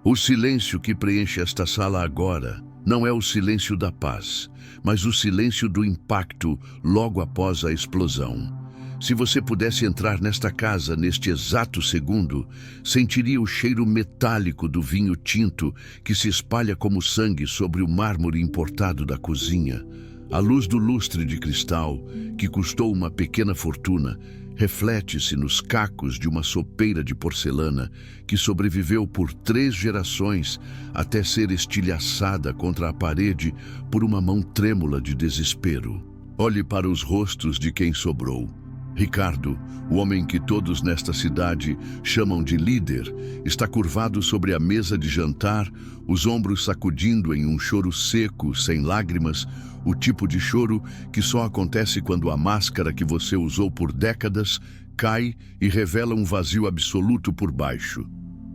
O silêncio que preenche esta sala agora não é o silêncio da paz, mas o silêncio do impacto logo após a explosão. Se você pudesse entrar nesta casa neste exato segundo, sentiria o cheiro metálico do vinho tinto que se espalha como sangue sobre o mármore importado da cozinha. A luz do lustre de cristal, que custou uma pequena fortuna, reflete-se nos cacos de uma sopeira de porcelana que sobreviveu por 3 gerações até ser estilhaçada contra a parede por uma mão trêmula de desespero. Olhe para os rostos de quem sobrou. Ricardo, o homem que todos nesta cidade chamam de líder, está curvado sobre a mesa de jantar, os ombros sacudindo em um choro seco, sem lágrimas, o tipo de choro que só acontece quando a máscara que você usou por décadas cai e revela um vazio absoluto por baixo.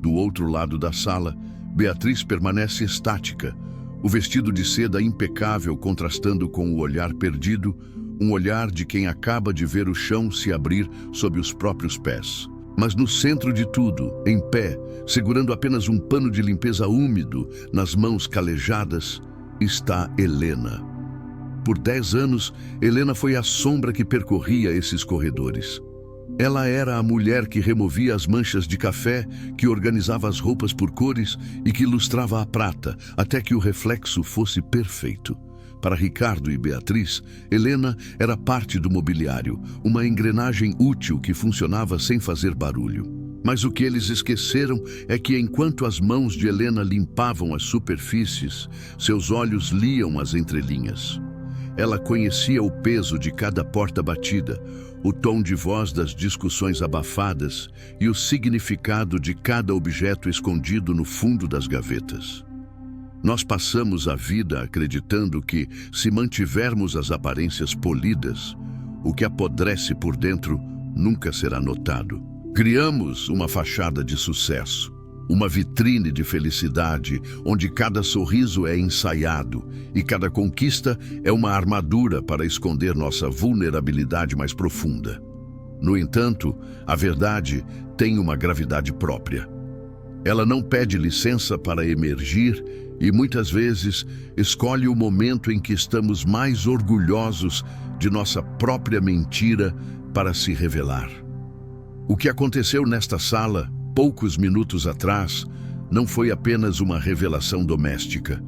Do outro lado da sala, Beatriz permanece estática, o vestido de seda impecável contrastando com o olhar perdido, um olhar de quem acaba de ver o chão se abrir sob os próprios pés. Mas no centro de tudo, em pé, segurando apenas um pano de limpeza úmido nas mãos calejadas, está Helena. Por 10 anos, Helena foi a sombra que percorria esses corredores. Ela era a mulher que removia as manchas de café, que organizava as roupas por cores e que ilustrava a prata, até que o reflexo fosse perfeito. Para Ricardo e Beatriz, Helena era parte do mobiliário, uma engrenagem útil que funcionava sem fazer barulho. Mas o que eles esqueceram é que enquanto as mãos de Helena limpavam as superfícies, seus olhos liam as entrelinhas. Ela conhecia o peso de cada porta batida, o tom de voz das discussões abafadas e o significado de cada objeto escondido no fundo das gavetas. Nós passamos a vida acreditando que, se mantivermos as aparências polidas, o que apodrece por dentro nunca será notado. Criamos uma fachada de sucesso, uma vitrine de felicidade, onde cada sorriso é ensaiado e cada conquista é uma armadura para esconder nossa vulnerabilidade mais profunda. No entanto, a verdade tem uma gravidade própria. Ela não pede licença para emergir e muitas vezes escolhe o momento em que estamos mais orgulhosos de nossa própria mentira para se revelar. O que aconteceu nesta sala, poucos minutos atrás, não foi apenas uma revelação doméstica.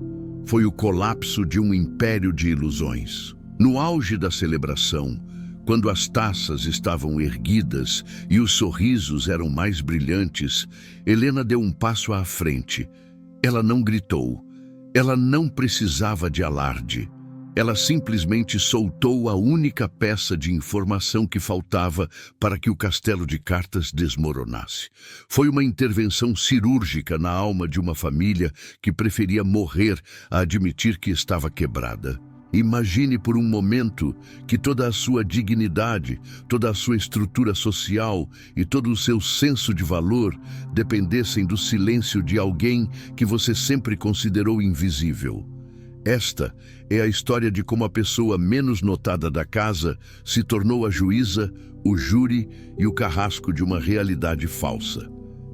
Foi o colapso de um império de ilusões. No auge da celebração, quando as taças estavam erguidas e os sorrisos eram mais brilhantes, Helena deu um passo à frente. Ela não gritou. Ela não precisava de alarde. Ela simplesmente soltou a única peça de informação que faltava para que o castelo de cartas desmoronasse. Foi uma intervenção cirúrgica na alma de uma família que preferia morrer a admitir que estava quebrada. Imagine por um momento que toda a sua dignidade, toda a sua estrutura social e todo o seu senso de valor dependessem do silêncio de alguém que você sempre considerou invisível. Esta é a história de como a pessoa menos notada da casa se tornou a juíza, o júri e o carrasco de uma realidade falsa.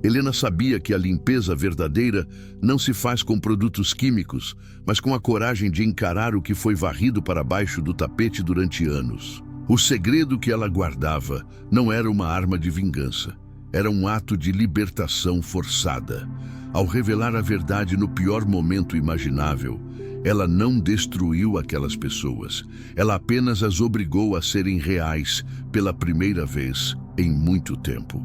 Helena sabia que a limpeza verdadeira não se faz com produtos químicos, mas com a coragem de encarar o que foi varrido para baixo do tapete durante anos. O segredo que ela guardava não era uma arma de vingança, era um ato de libertação forçada. Ao revelar a verdade no pior momento imaginável, ela não destruiu aquelas pessoas, ela apenas as obrigou a serem reais pela primeira vez em muito tempo.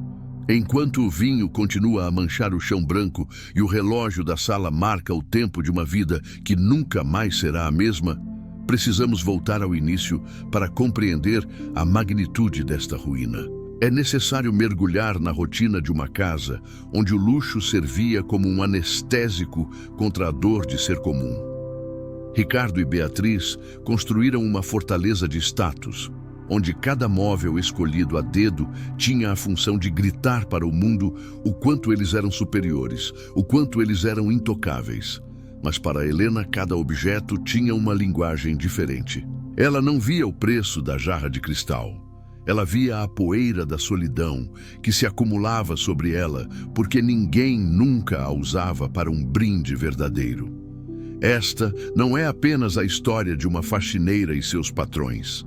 Enquanto o vinho continua a manchar o chão branco e o relógio da sala marca o tempo de uma vida que nunca mais será a mesma, precisamos voltar ao início para compreender a magnitude desta ruína. É necessário mergulhar na rotina de uma casa onde o luxo servia como um anestésico contra a dor de ser comum. Ricardo e Beatriz construíram uma fortaleza de status, onde cada móvel escolhido a dedo tinha a função de gritar para o mundo o quanto eles eram superiores, o quanto eles eram intocáveis. Mas para Helena, cada objeto tinha uma linguagem diferente. Ela não via o preço da jarra de cristal. Ela via a poeira da solidão que se acumulava sobre ela porque ninguém nunca a usava para um brinde verdadeiro. Esta não é apenas a história de uma faxineira e seus patrões.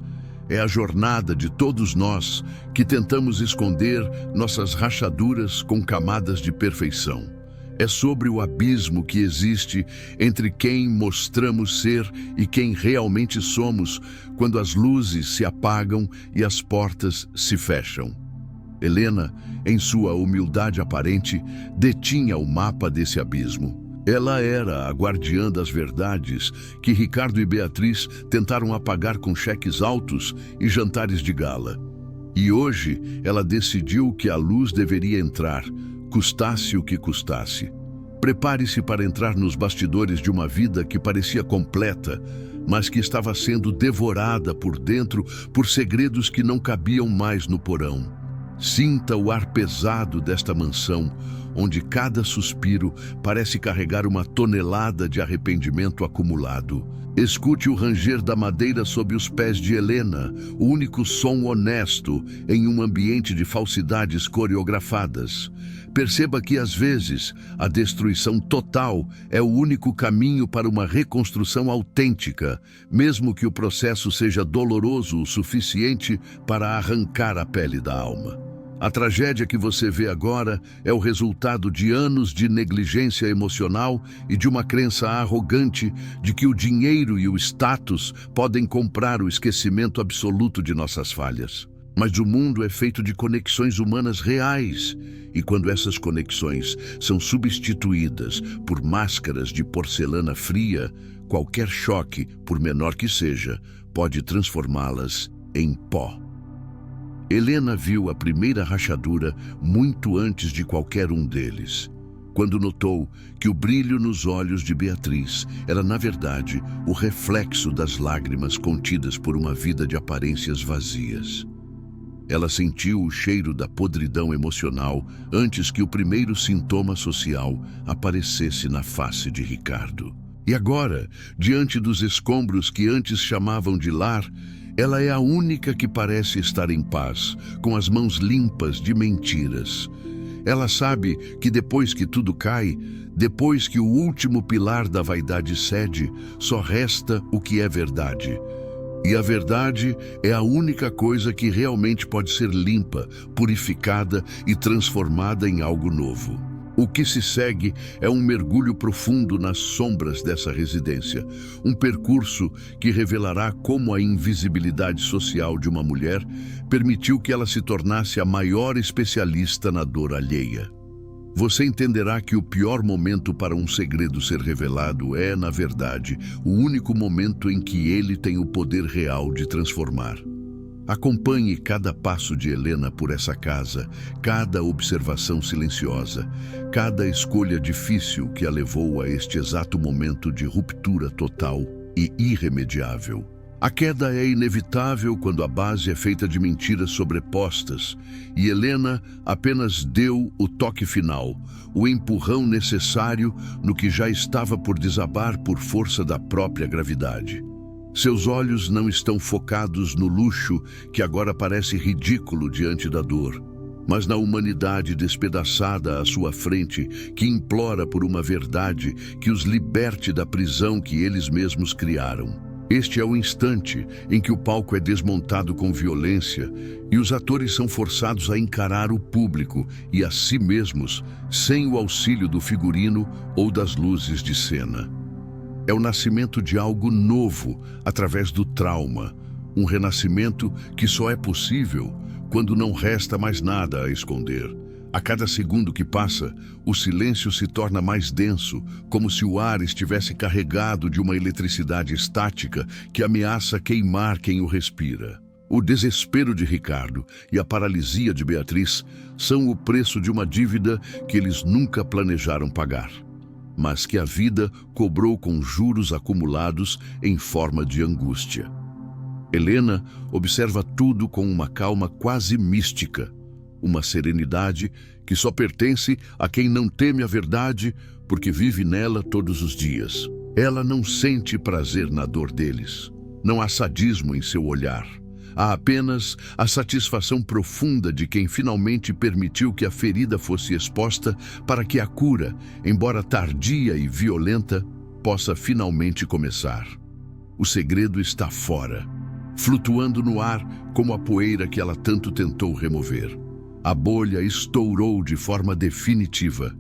É a jornada de todos nós que tentamos esconder nossas rachaduras com camadas de perfeição. É sobre o abismo que existe entre quem mostramos ser e quem realmente somos quando as luzes se apagam e as portas se fecham. Helena, em sua humildade aparente, detinha o mapa desse abismo. Ela era a guardiã das verdades que Ricardo e Beatriz tentaram apagar com cheques altos e jantares de gala. E hoje ela decidiu que a luz deveria entrar, custasse o que custasse. Prepare-se para entrar nos bastidores de uma vida que parecia completa, mas que estava sendo devorada por dentro por segredos que não cabiam mais no porão. Sinta o ar pesado desta mansão, onde cada suspiro parece carregar uma tonelada de arrependimento acumulado. Escute o ranger da madeira sob os pés de Helena, o único som honesto em um ambiente de falsidades coreografadas. Perceba que, às vezes, a destruição total é o único caminho para uma reconstrução autêntica, mesmo que o processo seja doloroso o suficiente para arrancar a pele da alma. A tragédia que você vê agora é o resultado de anos de negligência emocional e de uma crença arrogante de que o dinheiro e o status podem comprar o esquecimento absoluto de nossas falhas. Mas o mundo é feito de conexões humanas reais, e quando essas conexões são substituídas por máscaras de porcelana fria, qualquer choque, por menor que seja, pode transformá-las em pó. Helena viu a primeira rachadura muito antes de qualquer um deles, quando notou que o brilho nos olhos de Beatriz era, na verdade, o reflexo das lágrimas contidas por uma vida de aparências vazias. Ela sentiu o cheiro da podridão emocional antes que o primeiro sintoma social aparecesse na face de Ricardo. E agora, diante dos escombros que antes chamavam de lar, ela é a única que parece estar em paz, com as mãos limpas de mentiras. Ela sabe que depois que tudo cai, depois que o último pilar da vaidade cede, só resta o que é verdade. E a verdade é a única coisa que realmente pode ser limpa, purificada e transformada em algo novo. O que se segue é um mergulho profundo nas sombras dessa residência, um percurso que revelará como a invisibilidade social de uma mulher permitiu que ela se tornasse a maior especialista na dor alheia. Você entenderá que o pior momento para um segredo ser revelado é, na verdade, o único momento em que ele tem o poder real de transformar. Acompanhe cada passo de Helena por essa casa, cada observação silenciosa, cada escolha difícil que a levou a este exato momento de ruptura total e irremediável. A queda é inevitável quando a base é feita de mentiras sobrepostas, e Helena apenas deu o toque final, o empurrão necessário no que já estava por desabar por força da própria gravidade. Seus olhos não estão focados no luxo que agora parece ridículo diante da dor, mas na humanidade despedaçada à sua frente, que implora por uma verdade que os liberte da prisão que eles mesmos criaram. Este é o instante em que o palco é desmontado com violência e os atores são forçados a encarar o público e a si mesmos, sem o auxílio do figurino ou das luzes de cena. É o nascimento de algo novo através do trauma, um renascimento que só é possível quando não resta mais nada a esconder. A cada segundo que passa, o silêncio se torna mais denso, como se o ar estivesse carregado de uma eletricidade estática que ameaça queimar quem o respira. O desespero de Ricardo e a paralisia de Beatriz são o preço de uma dívida que eles nunca planejaram pagar, mas que a vida cobrou com juros acumulados em forma de angústia. Helena observa tudo com uma calma quase mística, uma serenidade que só pertence a quem não teme a verdade porque vive nela todos os dias. Ela não sente prazer na dor deles. Não há sadismo em seu olhar. Há apenas a satisfação profunda de quem finalmente permitiu que a ferida fosse exposta para que a cura, embora tardia e violenta, possa finalmente começar. O segredo está fora, flutuando no ar como a poeira que ela tanto tentou remover. A bolha estourou de forma definitiva.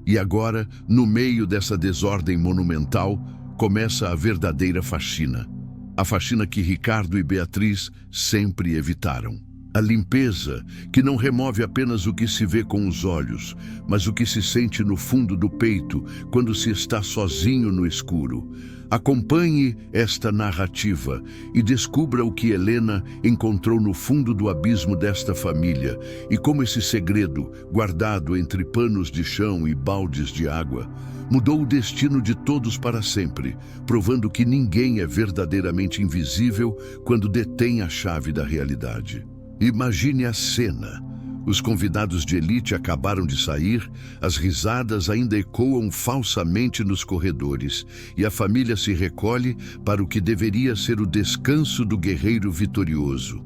E agora, no meio dessa desordem monumental, começa a verdadeira faxina. A faxina que Ricardo e Beatriz sempre evitaram. A limpeza que não remove apenas o que se vê com os olhos, mas o que se sente no fundo do peito quando se está sozinho no escuro. Acompanhe esta narrativa e descubra o que Helena encontrou no fundo do abismo desta família e como esse segredo, guardado entre panos de chão e baldes de água, mudou o destino de todos para sempre, provando que ninguém é verdadeiramente invisível quando detém a chave da realidade. Imagine a cena. Os convidados de elite acabaram de sair, as risadas ainda ecoam falsamente nos corredores e a família se recolhe para o que deveria ser o descanso do guerreiro vitorioso.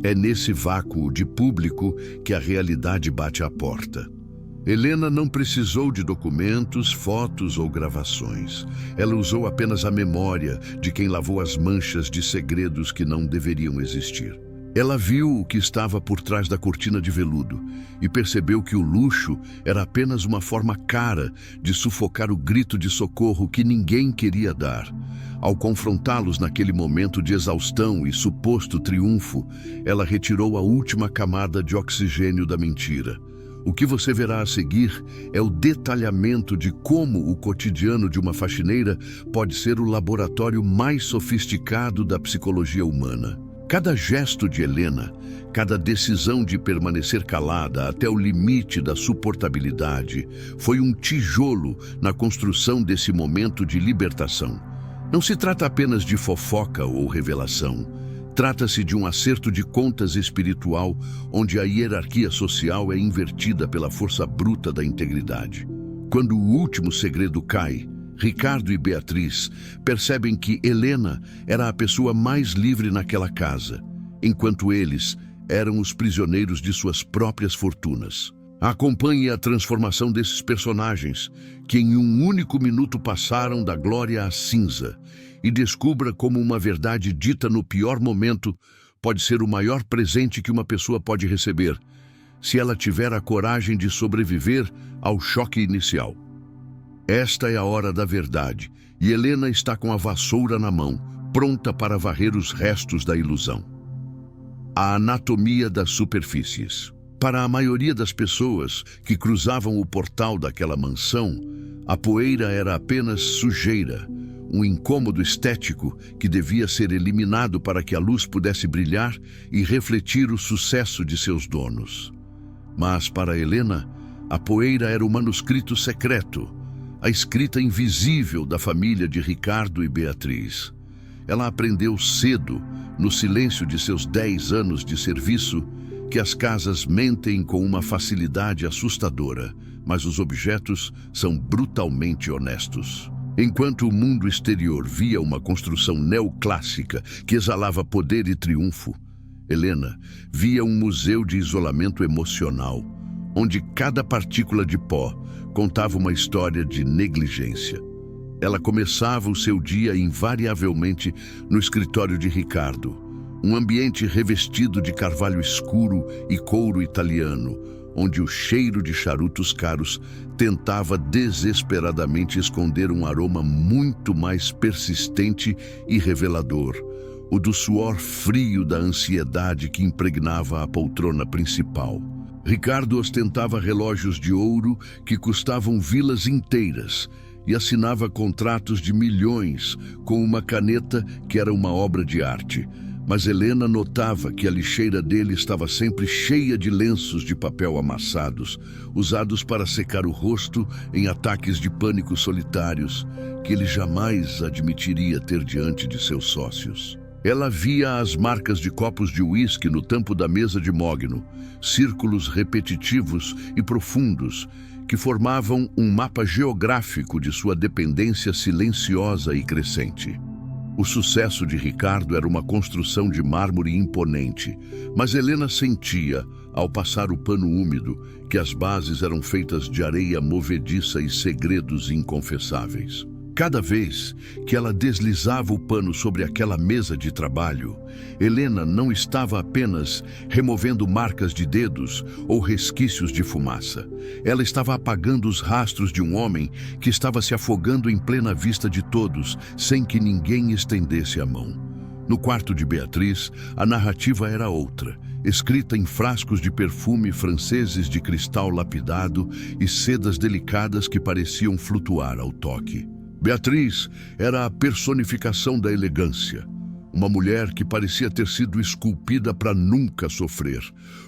É nesse vácuo de público que a realidade bate à porta. Helena não precisou de documentos, fotos ou gravações. Ela usou apenas a memória de quem lavou as manchas de segredos que não deveriam existir. Ela viu o que estava por trás da cortina de veludo e percebeu que o luxo era apenas uma forma cara de sufocar o grito de socorro que ninguém queria dar. Ao confrontá-los naquele momento de exaustão e suposto triunfo, ela retirou a última camada de oxigênio da mentira. O que você verá a seguir é o detalhamento de como o cotidiano de uma faxineira pode ser o laboratório mais sofisticado da psicologia humana. Cada gesto de Helena, cada decisão de permanecer calada até o limite da suportabilidade, foi um tijolo na construção desse momento de libertação. Não se trata apenas de fofoca ou revelação. Trata-se de um acerto de contas espiritual, onde a hierarquia social é invertida pela força bruta da integridade. Quando o último segredo cai, Ricardo e Beatriz percebem que Helena era a pessoa mais livre naquela casa, enquanto eles eram os prisioneiros de suas próprias fortunas. Acompanhe a transformação desses personagens, que em um único minuto passaram da glória à cinza, e descubra como uma verdade dita no pior momento pode ser o maior presente que uma pessoa pode receber, se ela tiver a coragem de sobreviver ao choque inicial. Esta é a hora da verdade, e Helena está com a vassoura na mão, pronta para varrer os restos da ilusão. A anatomia das superfícies. Para a maioria das pessoas que cruzavam o portal daquela mansão, a poeira era apenas sujeira, um incômodo estético que devia ser eliminado para que a luz pudesse brilhar e refletir o sucesso de seus donos. Mas para Helena, a poeira era o manuscrito secreto, a escrita invisível da família de Ricardo e Beatriz. Ela aprendeu cedo, no silêncio de seus 10 anos de serviço, que as casas mentem com uma facilidade assustadora, mas os objetos são brutalmente honestos. Enquanto o mundo exterior via uma construção neoclássica que exalava poder e triunfo, Helena via um museu de isolamento emocional, onde cada partícula de pó contava uma história de negligência. Ela começava o seu dia invariavelmente no escritório de Ricardo, um ambiente revestido de carvalho escuro e couro italiano, onde o cheiro de charutos caros tentava desesperadamente esconder um aroma muito mais persistente e revelador, o do suor frio da ansiedade que impregnava a poltrona principal. Ricardo ostentava relógios de ouro que custavam vilas inteiras e assinava contratos de milhões com uma caneta que era uma obra de arte. Mas Helena notava que a lixeira dele estava sempre cheia de lenços de papel amassados, usados para secar o rosto em ataques de pânico solitários, que ele jamais admitiria ter diante de seus sócios. Ela via as marcas de copos de uísque no tampo da mesa de mogno, círculos repetitivos e profundos, que formavam um mapa geográfico de sua dependência silenciosa e crescente. O sucesso de Ricardo era uma construção de mármore imponente, mas Helena sentia, ao passar o pano úmido, que as bases eram feitas de areia movediça e segredos inconfessáveis. Cada vez que ela deslizava o pano sobre aquela mesa de trabalho, Helena não estava apenas removendo marcas de dedos ou resquícios de fumaça. Ela estava apagando os rastros de um homem que estava se afogando em plena vista de todos, sem que ninguém estendesse a mão. No quarto de Beatriz, a narrativa era outra, escrita em frascos de perfume franceses de cristal lapidado e sedas delicadas que pareciam flutuar ao toque. Beatriz era a personificação da elegância, uma mulher que parecia ter sido esculpida para nunca sofrer,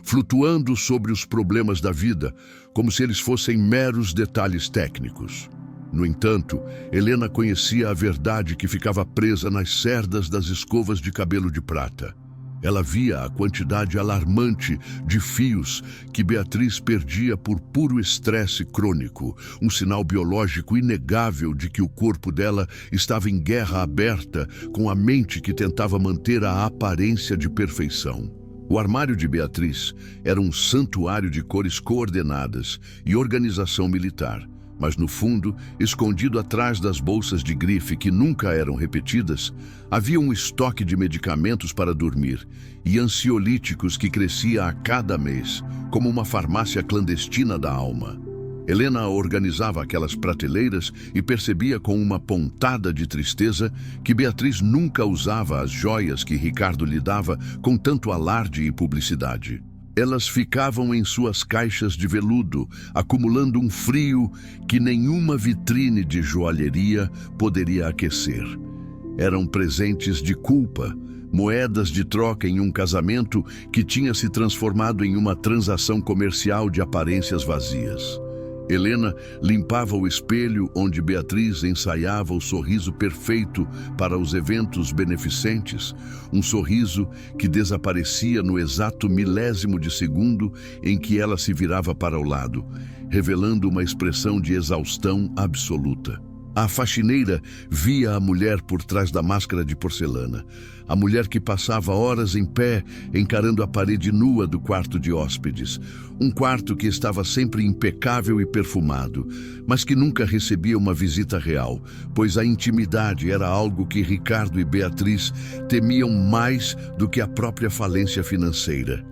flutuando sobre os problemas da vida como se eles fossem meros detalhes técnicos. No entanto, Helena conhecia a verdade que ficava presa nas cerdas das escovas de cabelo de prata. Ela via a quantidade alarmante de fios que Beatriz perdia por puro estresse crônico, um sinal biológico inegável de que o corpo dela estava em guerra aberta com a mente que tentava manter a aparência de perfeição. O armário de Beatriz era um santuário de cores coordenadas e organização militar. Mas no fundo, escondido atrás das bolsas de grife que nunca eram repetidas, havia um estoque de medicamentos para dormir e ansiolíticos que crescia a cada mês, como uma farmácia clandestina da alma. Helena organizava aquelas prateleiras e percebia com uma pontada de tristeza que Beatriz nunca usava as joias que Ricardo lhe dava com tanto alarde e publicidade. Elas ficavam em suas caixas de veludo, acumulando um frio que nenhuma vitrine de joalheria poderia aquecer. Eram presentes de culpa, moedas de troca em um casamento que tinha se transformado em uma transação comercial de aparências vazias. Helena limpava o espelho onde Beatriz ensaiava o sorriso perfeito para os eventos beneficentes, um sorriso que desaparecia no exato milésimo de segundo em que ela se virava para o lado, revelando uma expressão de exaustão absoluta. A faxineira via a mulher por trás da máscara de porcelana, a mulher que passava horas em pé encarando a parede nua do quarto de hóspedes, um quarto que estava sempre impecável e perfumado, mas que nunca recebia uma visita real, pois a intimidade era algo que Ricardo e Beatriz temiam mais do que a própria falência financeira.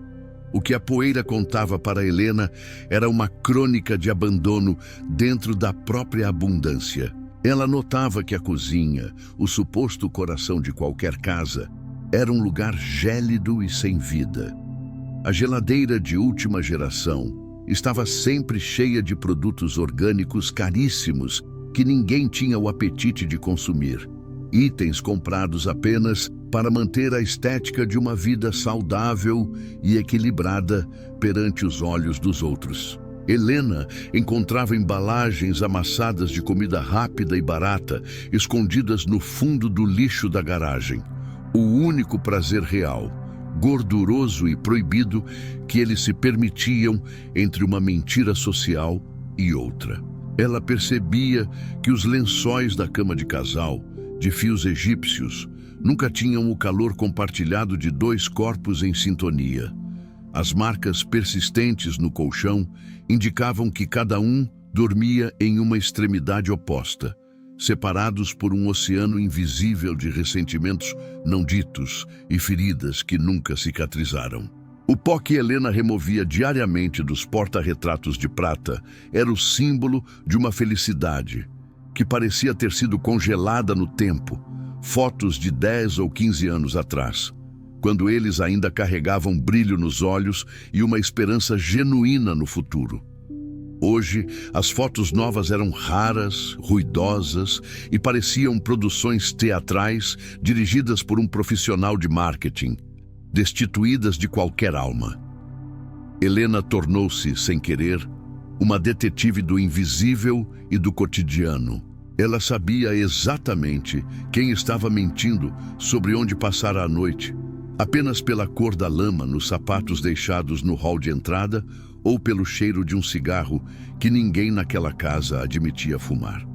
O que a poeira contava para Helena era uma crônica de abandono dentro da própria abundância. Ela notava que a cozinha, o suposto coração de qualquer casa, era um lugar gélido e sem vida. A geladeira de última geração estava sempre cheia de produtos orgânicos caríssimos que ninguém tinha o apetite de consumir. Itens comprados apenas para manter a estética de uma vida saudável e equilibrada perante os olhos dos outros. Helena encontrava embalagens amassadas de comida rápida e barata, escondidas no fundo do lixo da garagem. O único prazer real, gorduroso e proibido, que eles se permitiam entre uma mentira social e outra. Ela percebia que os lençóis da cama de casal, de fios egípcios, nunca tinham o calor compartilhado de dois corpos em sintonia. As marcas persistentes no colchão indicavam que cada um dormia em uma extremidade oposta, separados por um oceano invisível de ressentimentos não ditos e feridas que nunca cicatrizaram. O pó que Helena removia diariamente dos porta-retratos de prata era o símbolo de uma felicidade que parecia ter sido congelada no tempo, fotos de 10 ou 15 anos atrás, quando eles ainda carregavam brilho nos olhos e uma esperança genuína no futuro. Hoje, as fotos novas eram raras, ruidosas e pareciam produções teatrais dirigidas por um profissional de marketing, destituídas de qualquer alma. Helena tornou-se, sem querer, uma detetive do invisível e do cotidiano. Ela sabia exatamente quem estava mentindo sobre onde passara a noite, apenas pela cor da lama nos sapatos deixados no hall de entrada ou pelo cheiro de um cigarro que ninguém naquela casa admitia fumar.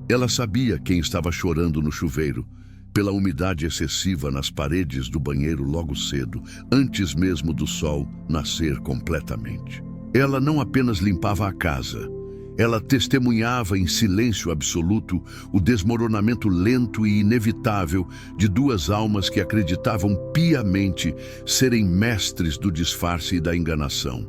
Ela sabia quem estava chorando no chuveiro, pela umidade excessiva nas paredes do banheiro logo cedo, antes mesmo do sol nascer completamente. Ela não apenas limpava a casa, ela testemunhava em silêncio absoluto o desmoronamento lento e inevitável de duas almas que acreditavam piamente serem mestres do disfarce e da enganação.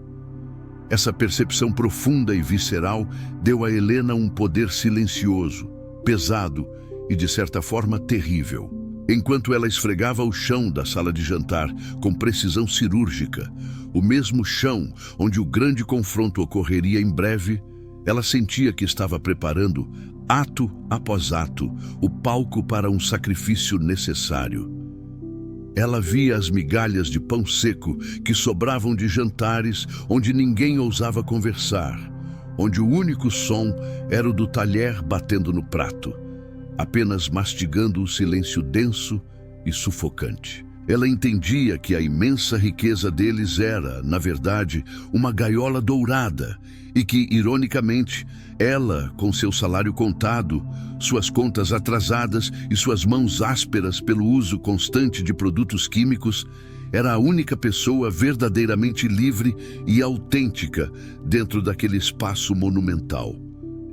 Essa percepção profunda e visceral deu a Helena um poder silencioso, pesado e, de certa forma, terrível. Enquanto ela esfregava o chão da sala de jantar com precisão cirúrgica, o mesmo chão onde o grande confronto ocorreria em breve, ela sentia que estava preparando, ato após ato, o palco para um sacrifício necessário. Ela via as migalhas de pão seco que sobravam de jantares onde ninguém ousava conversar, onde o único som era o do talher batendo no prato, apenas mastigando o silêncio denso e sufocante. Ela entendia que a imensa riqueza deles era, na verdade, uma gaiola dourada e que, ironicamente, ela, com seu salário contado, suas contas atrasadas e suas mãos ásperas pelo uso constante de produtos químicos, era a única pessoa verdadeiramente livre e autêntica dentro daquele espaço monumental.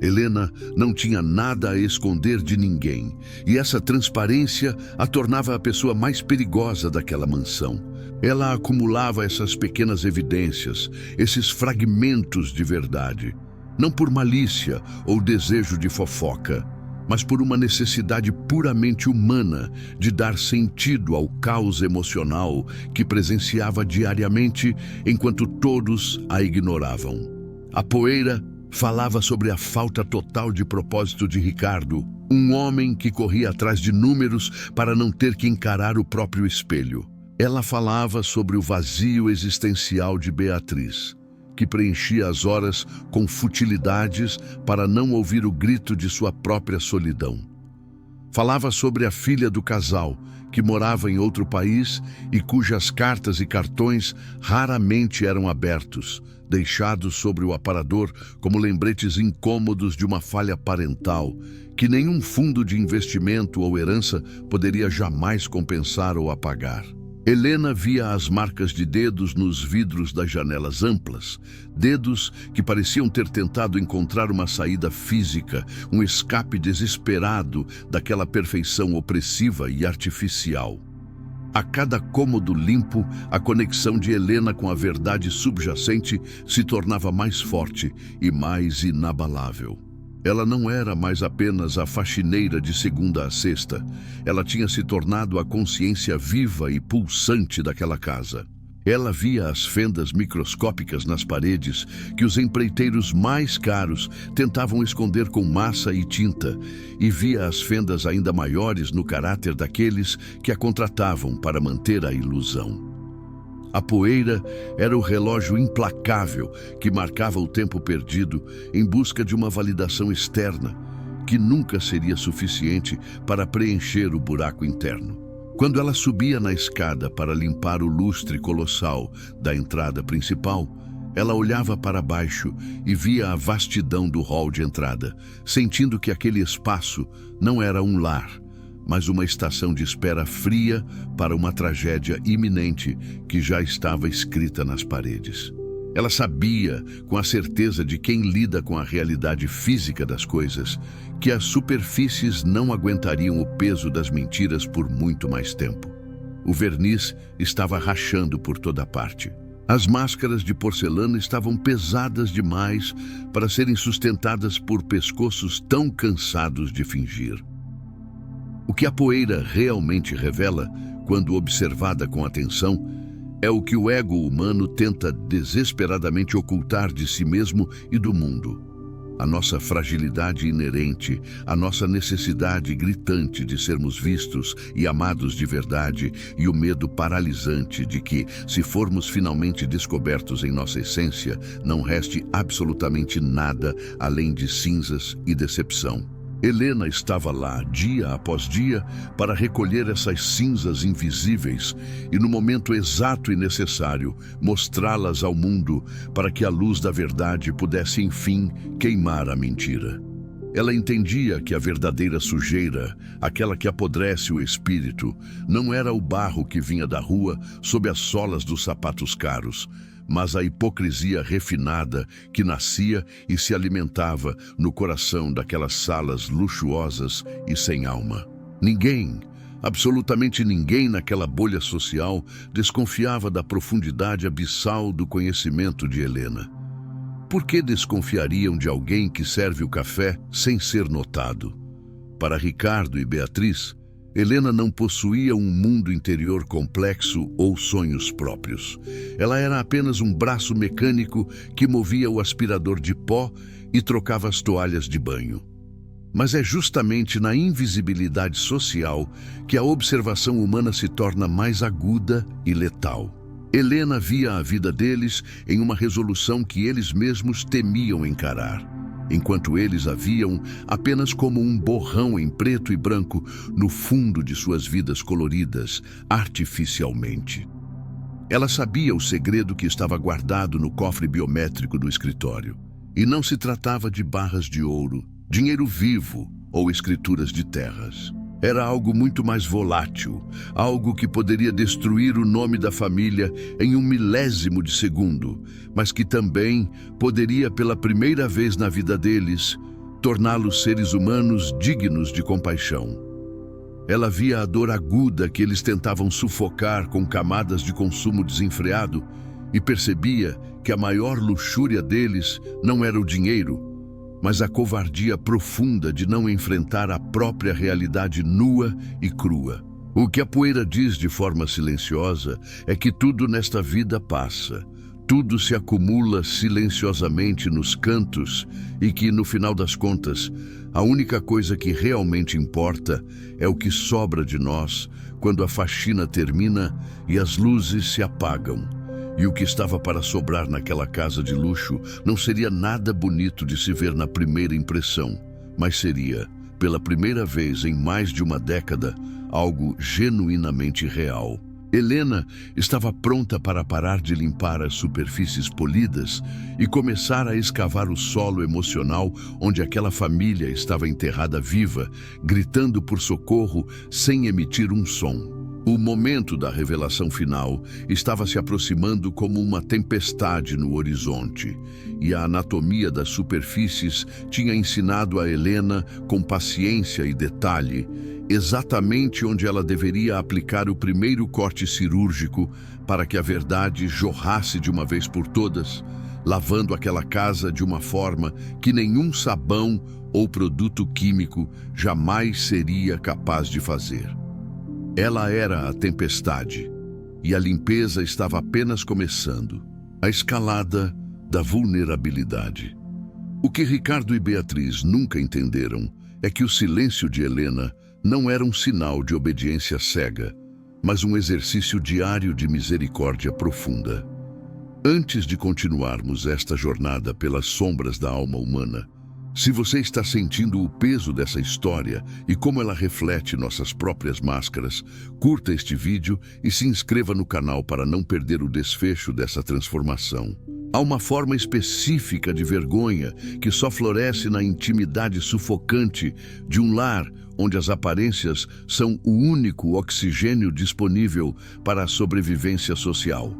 Helena não tinha nada a esconder de ninguém, e essa transparência a tornava a pessoa mais perigosa daquela mansão. Ela acumulava essas pequenas evidências, esses fragmentos de verdade, não por malícia ou desejo de fofoca, mas por uma necessidade puramente humana de dar sentido ao caos emocional que presenciava diariamente enquanto todos a ignoravam. A poeira falava sobre a falta total de propósito de Ricardo, um homem que corria atrás de números para não ter que encarar o próprio espelho. Ela falava sobre o vazio existencial de Beatriz, que preenchia as horas com futilidades para não ouvir o grito de sua própria solidão. Falava sobre a filha do casal, que morava em outro país e cujas cartas e cartões raramente eram abertos, deixados sobre o aparador como lembretes incômodos de uma falha parental, que nenhum fundo de investimento ou herança poderia jamais compensar ou apagar. Helena via as marcas de dedos nos vidros das janelas amplas, dedos que pareciam ter tentado encontrar uma saída física, um escape desesperado daquela perfeição opressiva e artificial. A cada cômodo limpo, a conexão de Helena com a verdade subjacente se tornava mais forte e mais inabalável. Ela não era mais apenas a faxineira de segunda a sexta. Ela tinha se tornado a consciência viva e pulsante daquela casa. Ela via as fendas microscópicas nas paredes que os empreiteiros mais caros tentavam esconder com massa e tinta, e via as fendas ainda maiores no caráter daqueles que a contratavam para manter a ilusão. A poeira era o relógio implacável que marcava o tempo perdido em busca de uma validação externa, que nunca seria suficiente para preencher o buraco interno. Quando ela subia na escada para limpar o lustre colossal da entrada principal, ela olhava para baixo e via a vastidão do hall de entrada, sentindo que aquele espaço não era um lar, mas uma estação de espera fria para uma tragédia iminente que já estava escrita nas paredes. Ela sabia, com a certeza de quem lida com a realidade física das coisas, que as superfícies não aguentariam o peso das mentiras por muito mais tempo. O verniz estava rachando por toda parte. As máscaras de porcelana estavam pesadas demais para serem sustentadas por pescoços tão cansados de fingir. O que a poeira realmente revela, quando observada com atenção, é o que o ego humano tenta desesperadamente ocultar de si mesmo e do mundo. A nossa fragilidade inerente, a nossa necessidade gritante de sermos vistos e amados de verdade e o medo paralisante de que, se formos finalmente descobertos em nossa essência, não reste absolutamente nada além de cinzas e decepção. Helena estava lá, dia após dia, para recolher essas cinzas invisíveis e, no momento exato e necessário, mostrá-las ao mundo para que a luz da verdade pudesse, enfim, queimar a mentira. Ela entendia que a verdadeira sujeira, aquela que apodrece o espírito, não era o barro que vinha da rua sob as solas dos sapatos caros, mas a hipocrisia refinada que nascia e se alimentava no coração daquelas salas luxuosas e sem alma. Ninguém, absolutamente ninguém naquela bolha social desconfiava da profundidade abissal do conhecimento de Helena. Por que desconfiariam de alguém que serve o café sem ser notado? Para Ricardo e Beatriz, Helena não possuía um mundo interior complexo ou sonhos próprios. Ela era apenas um braço mecânico que movia o aspirador de pó e trocava as toalhas de banho. Mas é justamente na invisibilidade social que a observação humana se torna mais aguda e letal. Helena via a vida deles em uma resolução que eles mesmos temiam encarar, enquanto eles a viam apenas como um borrão em preto e branco no fundo de suas vidas coloridas artificialmente. Ela sabia o segredo que estava guardado no cofre biométrico do escritório, e não se tratava de barras de ouro, dinheiro vivo ou escrituras de terras. Era algo muito mais volátil, algo que poderia destruir o nome da família em um milésimo de segundo, mas que também poderia, pela primeira vez na vida deles, torná-los seres humanos dignos de compaixão. Ela via a dor aguda que eles tentavam sufocar com camadas de consumo desenfreado e percebia que a maior luxúria deles não era o dinheiro, mas a covardia profunda de não enfrentar a própria realidade nua e crua. O que a poeira diz de forma silenciosa é que tudo nesta vida passa, tudo se acumula silenciosamente nos cantos e que, no final das contas, a única coisa que realmente importa é o que sobra de nós quando a faxina termina e as luzes se apagam. E o que estava para sobrar naquela casa de luxo não seria nada bonito de se ver na primeira impressão, mas seria, pela primeira vez em mais de uma década, algo genuinamente real. Helena estava pronta para parar de limpar as superfícies polidas e começar a escavar o solo emocional onde aquela família estava enterrada viva, gritando por socorro sem emitir um som. O momento da revelação final estava se aproximando como uma tempestade no horizonte, e a anatomia das superfícies tinha ensinado a Helena, com paciência e detalhe, exatamente onde ela deveria aplicar o primeiro corte cirúrgico para que a verdade jorrasse de uma vez por todas, lavando aquela casa de uma forma que nenhum sabão ou produto químico jamais seria capaz de fazer. Ela era a tempestade, e a limpeza estava apenas começando. A escalada da vulnerabilidade. O que Ricardo e Beatriz nunca entenderam é que o silêncio de Helena não era um sinal de obediência cega, mas um exercício diário de misericórdia profunda. Antes de continuarmos esta jornada pelas sombras da alma humana, se você está sentindo o peso dessa história e como ela reflete nossas próprias máscaras, curta este vídeo e se inscreva no canal para não perder o desfecho dessa transformação. Há uma forma específica de vergonha que só floresce na intimidade sufocante de um lar onde as aparências são o único oxigênio disponível para a sobrevivência social.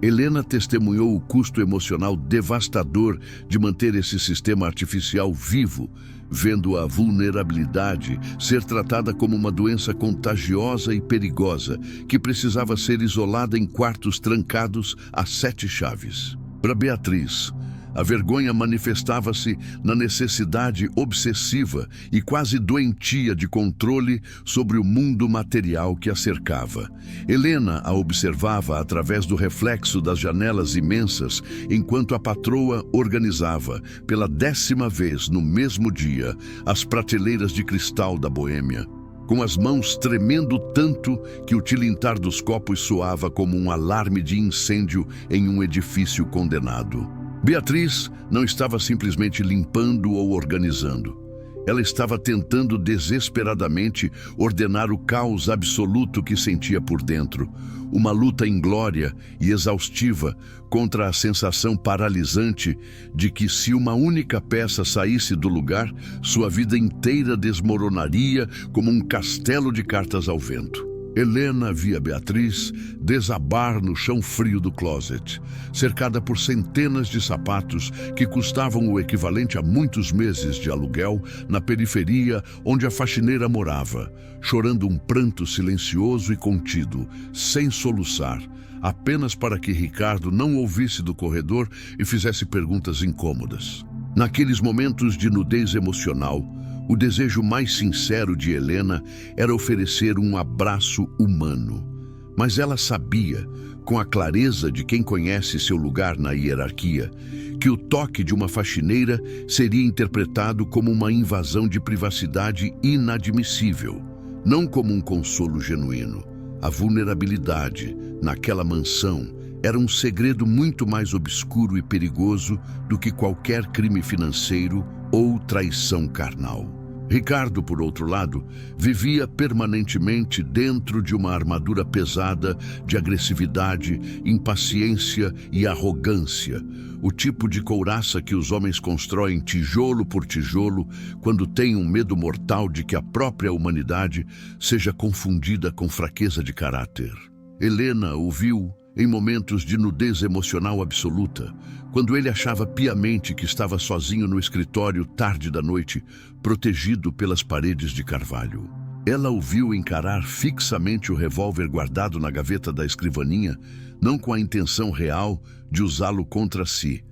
Helena testemunhou o custo emocional devastador de manter esse sistema artificial vivo, vendo a vulnerabilidade ser tratada como uma doença contagiosa e perigosa que precisava ser isolada em quartos trancados a 7 chaves. Para Beatriz, a vergonha manifestava-se na necessidade obsessiva e quase doentia de controle sobre o mundo material que a cercava. Helena a observava através do reflexo das janelas imensas, enquanto a patroa organizava, pela 10ª vez no mesmo dia, as prateleiras de cristal da Boêmia, com as mãos tremendo tanto que o tilintar dos copos soava como um alarme de incêndio em um edifício condenado. Beatriz não estava simplesmente limpando ou organizando. Ela estava tentando desesperadamente ordenar o caos absoluto que sentia por dentro, uma luta inglória e exaustiva contra a sensação paralisante de que, se uma única peça saísse do lugar, sua vida inteira desmoronaria como um castelo de cartas ao vento. Helena via Beatriz desabar no chão frio do closet, cercada por centenas de sapatos que custavam o equivalente a muitos meses de aluguel na periferia onde a faxineira morava, chorando um pranto silencioso e contido, sem soluçar, apenas para que Ricardo não ouvisse do corredor e fizesse perguntas incômodas. Naqueles momentos de nudez emocional, o desejo mais sincero de Helena era oferecer um abraço humano. Mas ela sabia, com a clareza de quem conhece seu lugar na hierarquia, que o toque de uma faxineira seria interpretado como uma invasão de privacidade inadmissível, não como um consolo genuíno. A vulnerabilidade, naquela mansão, era um segredo muito mais obscuro e perigoso do que qualquer crime financeiro ou traição carnal. Ricardo, por outro lado, vivia permanentemente dentro de uma armadura pesada de agressividade, impaciência e arrogância, o tipo de couraça que os homens constroem tijolo por tijolo quando têm um medo mortal de que a própria humanidade seja confundida com fraqueza de caráter. Helena o viu em momentos de nudez emocional absoluta, quando ele achava piamente que estava sozinho no escritório tarde da noite, protegido pelas paredes de carvalho. Ela o viu encarar fixamente o revólver guardado na gaveta da escrivaninha, não com a intenção real de usá-lo contra si,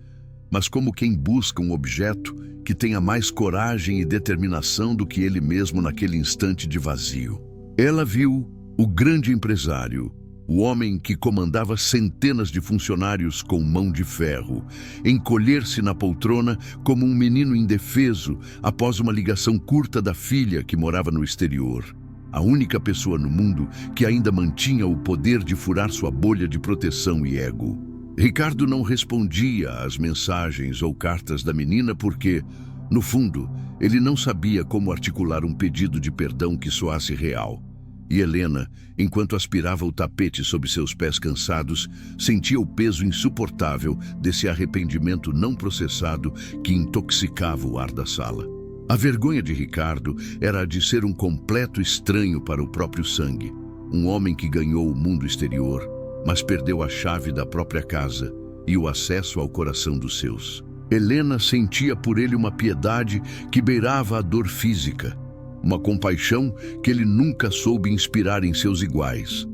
mas como quem busca um objeto que tenha mais coragem e determinação do que ele mesmo naquele instante de vazio. Ela viu o grande empresário, o homem que comandava centenas de funcionários com mão de ferro, encolher-se na poltrona como um menino indefeso após uma ligação curta da filha que morava no exterior. A única pessoa no mundo que ainda mantinha o poder de furar sua bolha de proteção e ego. Ricardo não respondia às mensagens ou cartas da menina porque, no fundo, ele não sabia como articular um pedido de perdão que soasse real. E Helena, enquanto aspirava o tapete sob seus pés cansados, sentia o peso insuportável desse arrependimento não processado que intoxicava o ar da sala. A vergonha de Ricardo era a de ser um completo estranho para o próprio sangue, um homem que ganhou o mundo exterior, mas perdeu a chave da própria casa e o acesso ao coração dos seus. Helena sentia por ele uma piedade que beirava a dor física, uma compaixão que ele nunca soube inspirar em seus iguais.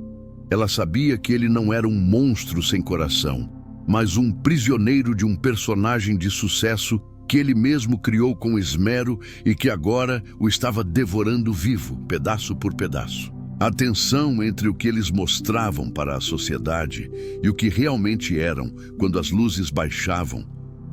Ela sabia que ele não era um monstro sem coração, mas um prisioneiro de um personagem de sucesso que ele mesmo criou com esmero e que agora o estava devorando vivo, pedaço por pedaço. A tensão entre o que eles mostravam para a sociedade e o que realmente eram quando as luzes baixavam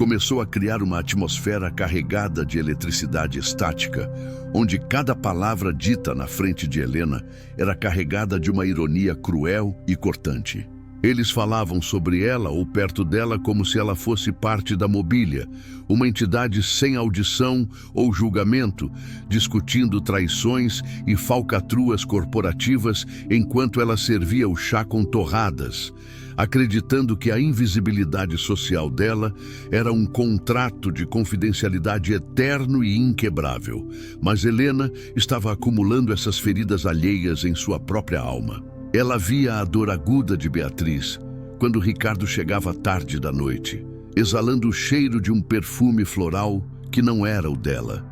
começou a criar uma atmosfera carregada de eletricidade estática, onde cada palavra dita na frente de Helena era carregada de uma ironia cruel e cortante. Eles falavam sobre ela ou perto dela como se ela fosse parte da mobília, uma entidade sem audição ou julgamento, discutindo traições e falcatruas corporativas enquanto ela servia o chá com torradas, acreditando que a invisibilidade social dela era um contrato de confidencialidade eterno e inquebrável. Mas Helena estava acumulando essas feridas alheias em sua própria alma. Ela via a dor aguda de Beatriz quando Ricardo chegava tarde da noite, exalando o cheiro de um perfume floral que não era o dela.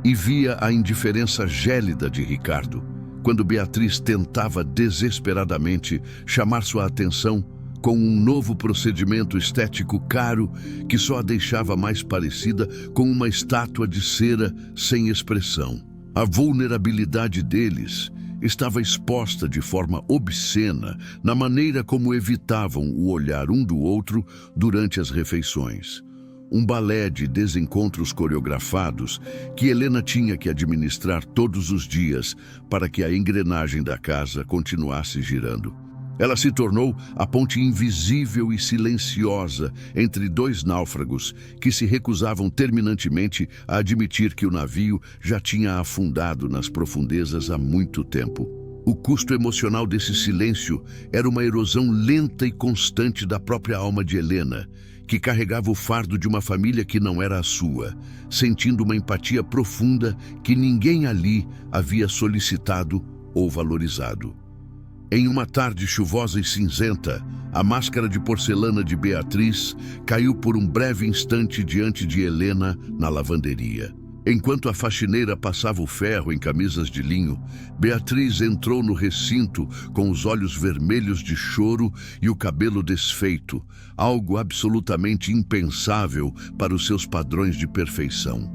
E via a indiferença gélida de Ricardo quando Beatriz tentava desesperadamente chamar sua atenção com um novo procedimento estético caro que só a deixava mais parecida com uma estátua de cera sem expressão. A vulnerabilidade deles estava exposta de forma obscena na maneira como evitavam o olhar um do outro durante as refeições. Um balé de desencontros coreografados que Helena tinha que administrar todos os dias para que a engrenagem da casa continuasse girando. Ela se tornou a ponte invisível e silenciosa entre dois náufragos que se recusavam terminantemente a admitir que o navio já tinha afundado nas profundezas há muito tempo. O custo emocional desse silêncio era uma erosão lenta e constante da própria alma de Helena, que carregava o fardo de uma família que não era a sua, sentindo uma empatia profunda que ninguém ali havia solicitado ou valorizado. Em uma tarde chuvosa e cinzenta, a máscara de porcelana de Beatriz caiu por um breve instante diante de Helena na lavanderia. Enquanto a faxineira passava o ferro em camisas de linho, Beatriz entrou no recinto com os olhos vermelhos de choro e o cabelo desfeito, algo absolutamente impensável para os seus padrões de perfeição.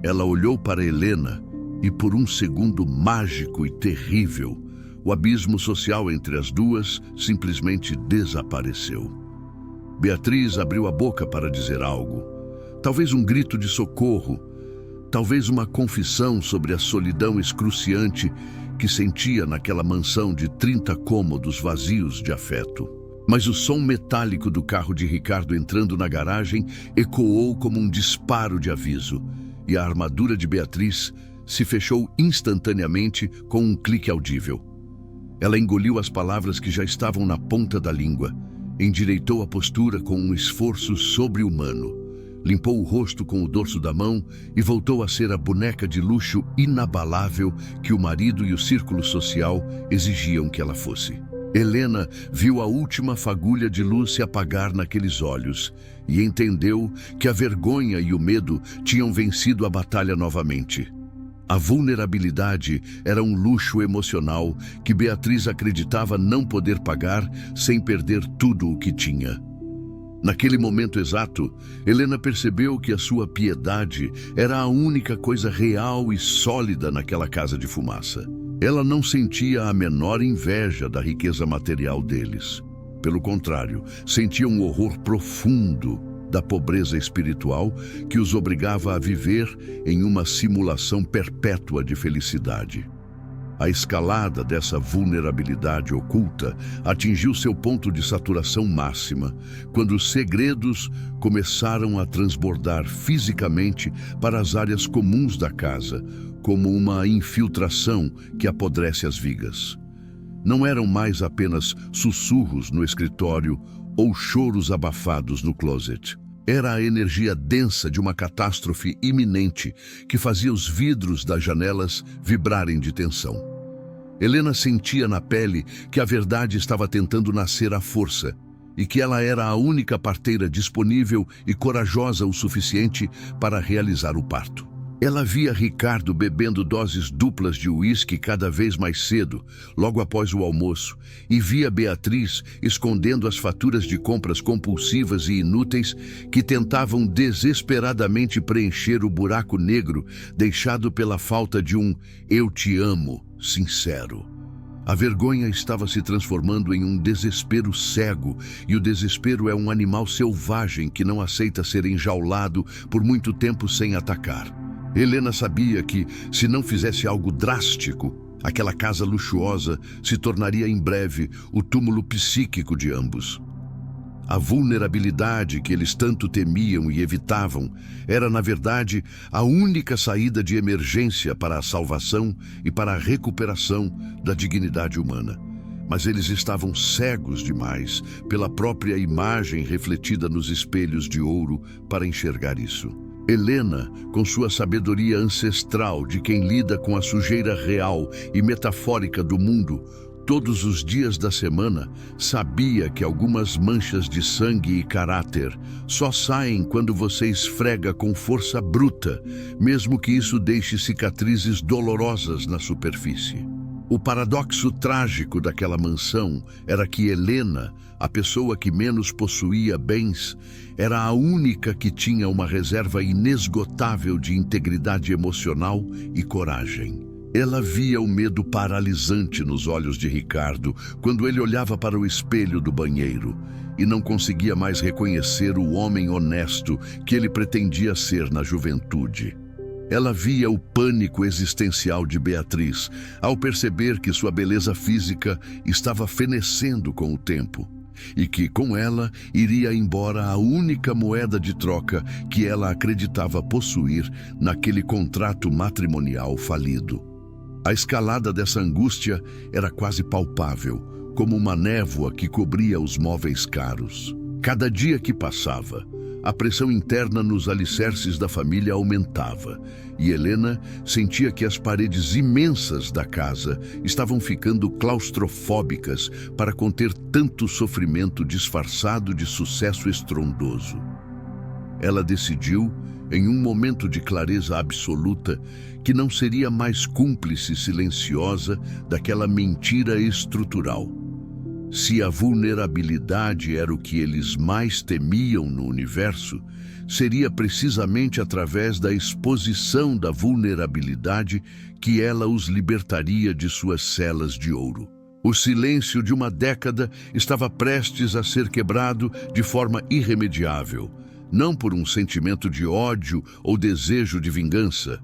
Ela olhou para Helena e, por um segundo mágico e terrível, o abismo social entre as duas simplesmente desapareceu. Beatriz abriu a boca para dizer algo, talvez um grito de socorro, talvez uma confissão sobre a solidão excruciante que sentia naquela mansão de 30 cômodos vazios de afeto. Mas o som metálico do carro de Ricardo entrando na garagem ecoou como um disparo de aviso, e a armadura de Beatriz se fechou instantaneamente com um clique audível. Ela engoliu as palavras que já estavam na ponta da língua, endireitou a postura com um esforço sobre-humano, limpou o rosto com o dorso da mão e voltou a ser a boneca de luxo inabalável que o marido e o círculo social exigiam que ela fosse. Helena viu a última fagulha de luz se apagar naqueles olhos e entendeu que a vergonha e o medo tinham vencido a batalha novamente. A vulnerabilidade era um luxo emocional que Beatriz acreditava não poder pagar sem perder tudo o que tinha. Naquele momento exato, Helena percebeu que a sua piedade era a única coisa real e sólida naquela casa de fumaça. Ela não sentia a menor inveja da riqueza material deles. Pelo contrário, sentia um horror profundo da pobreza espiritual que os obrigava a viver em uma simulação perpétua de felicidade. A escalada dessa vulnerabilidade oculta atingiu seu ponto de saturação máxima, quando os segredos começaram a transbordar fisicamente para as áreas comuns da casa, como uma infiltração que apodrece as vigas. Não eram mais apenas sussurros no escritório ou choros abafados no closet. Era a energia densa de uma catástrofe iminente que fazia os vidros das janelas vibrarem de tensão. Helena sentia na pele que a verdade estava tentando nascer à força e que ela era a única parteira disponível e corajosa o suficiente para realizar o parto. Ela via Ricardo bebendo doses duplas de uísque cada vez mais cedo, logo após o almoço, e via Beatriz escondendo as faturas de compras compulsivas e inúteis que tentavam desesperadamente preencher o buraco negro deixado pela falta de um "eu te amo" sincero. A vergonha estava se transformando em um desespero cego, e o desespero é um animal selvagem que não aceita ser enjaulado por muito tempo sem atacar. Helena sabia que, se não fizesse algo drástico, aquela casa luxuosa se tornaria em breve o túmulo psíquico de ambos. A vulnerabilidade que eles tanto temiam e evitavam era, na verdade, a única saída de emergência para a salvação e para a recuperação da dignidade humana. Mas eles estavam cegos demais pela própria imagem refletida nos espelhos de ouro para enxergar isso. Helena, com sua sabedoria ancestral de quem lida com a sujeira real e metafórica do mundo, todos os dias da semana, sabia que algumas manchas de sangue e caráter só saem quando você esfrega com força bruta, mesmo que isso deixe cicatrizes dolorosas na superfície. O paradoxo trágico daquela mansão era que Helena, a pessoa que menos possuía bens, era a única que tinha uma reserva inesgotável de integridade emocional e coragem. Ela via o medo paralisante nos olhos de Ricardo quando ele olhava para o espelho do banheiro e não conseguia mais reconhecer o homem honesto que ele pretendia ser na juventude. Ela via o pânico existencial de Beatriz ao perceber que sua beleza física estava fenecendo com o tempo e que, com ela, iria embora a única moeda de troca que ela acreditava possuir naquele contrato matrimonial falido. A escalada dessa angústia era quase palpável, como uma névoa que cobria os móveis caros. Cada dia que passava, a pressão interna nos alicerces da família aumentava, e Helena sentia que as paredes imensas da casa estavam ficando claustrofóbicas para conter tanto sofrimento disfarçado de sucesso estrondoso. Ela decidiu, em um momento de clareza absoluta, que não seria mais cúmplice silenciosa daquela mentira estrutural. Se a vulnerabilidade era o que eles mais temiam no universo, seria precisamente através da exposição da vulnerabilidade que ela os libertaria de suas celas de ouro. O silêncio de uma década estava prestes a ser quebrado de forma irremediável, não por um sentimento de ódio ou desejo de vingança,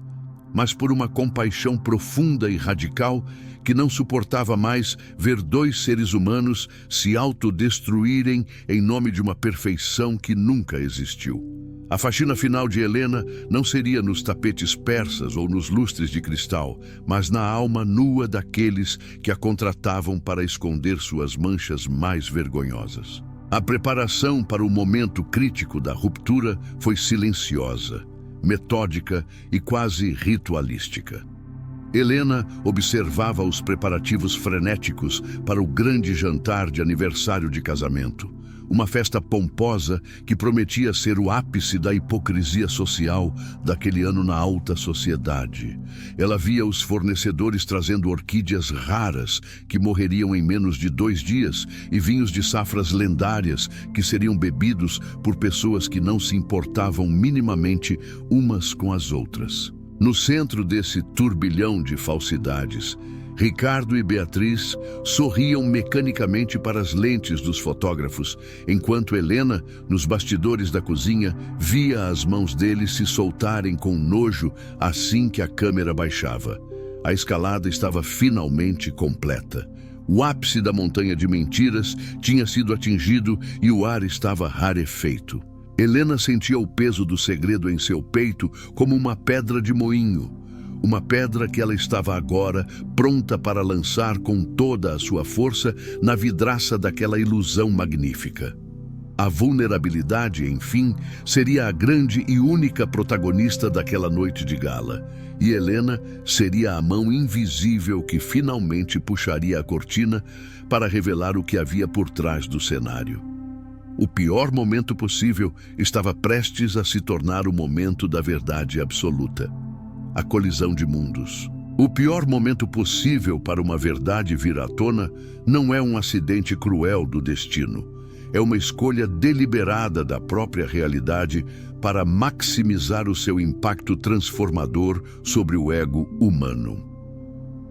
mas por uma compaixão profunda e radical que não suportava mais ver dois seres humanos se autodestruírem em nome de uma perfeição que nunca existiu. A faxina final de Helena não seria nos tapetes persas ou nos lustres de cristal, mas na alma nua daqueles que a contratavam para esconder suas manchas mais vergonhosas. A preparação para o momento crítico da ruptura foi silenciosa, metódica e quase ritualística. Helena observava os preparativos frenéticos para o grande jantar de aniversário de casamento, uma festa pomposa que prometia ser o ápice da hipocrisia social daquele ano na alta sociedade. Ela via os fornecedores trazendo orquídeas raras que morreriam em menos de 2 dias e vinhos de safras lendárias que seriam bebidos por pessoas que não se importavam minimamente umas com as outras. No centro desse turbilhão de falsidades, Ricardo e Beatriz sorriam mecanicamente para as lentes dos fotógrafos, enquanto Helena, nos bastidores da cozinha, via as mãos deles se soltarem com nojo assim que a câmera baixava. A escalada estava finalmente completa. O ápice da montanha de mentiras tinha sido atingido e o ar estava rarefeito. Helena sentia o peso do segredo em seu peito como uma pedra de moinho, uma pedra que ela estava agora pronta para lançar com toda a sua força na vidraça daquela ilusão magnífica. A vulnerabilidade, enfim, seria a grande e única protagonista daquela noite de gala, e Helena seria a mão invisível que finalmente puxaria a cortina para revelar o que havia por trás do cenário. O pior momento possível estava prestes a se tornar o momento da verdade absoluta. A colisão de mundos. O pior momento possível para uma verdade vir à tona não é um acidente cruel do destino. É uma escolha deliberada da própria realidade para maximizar o seu impacto transformador sobre o ego humano.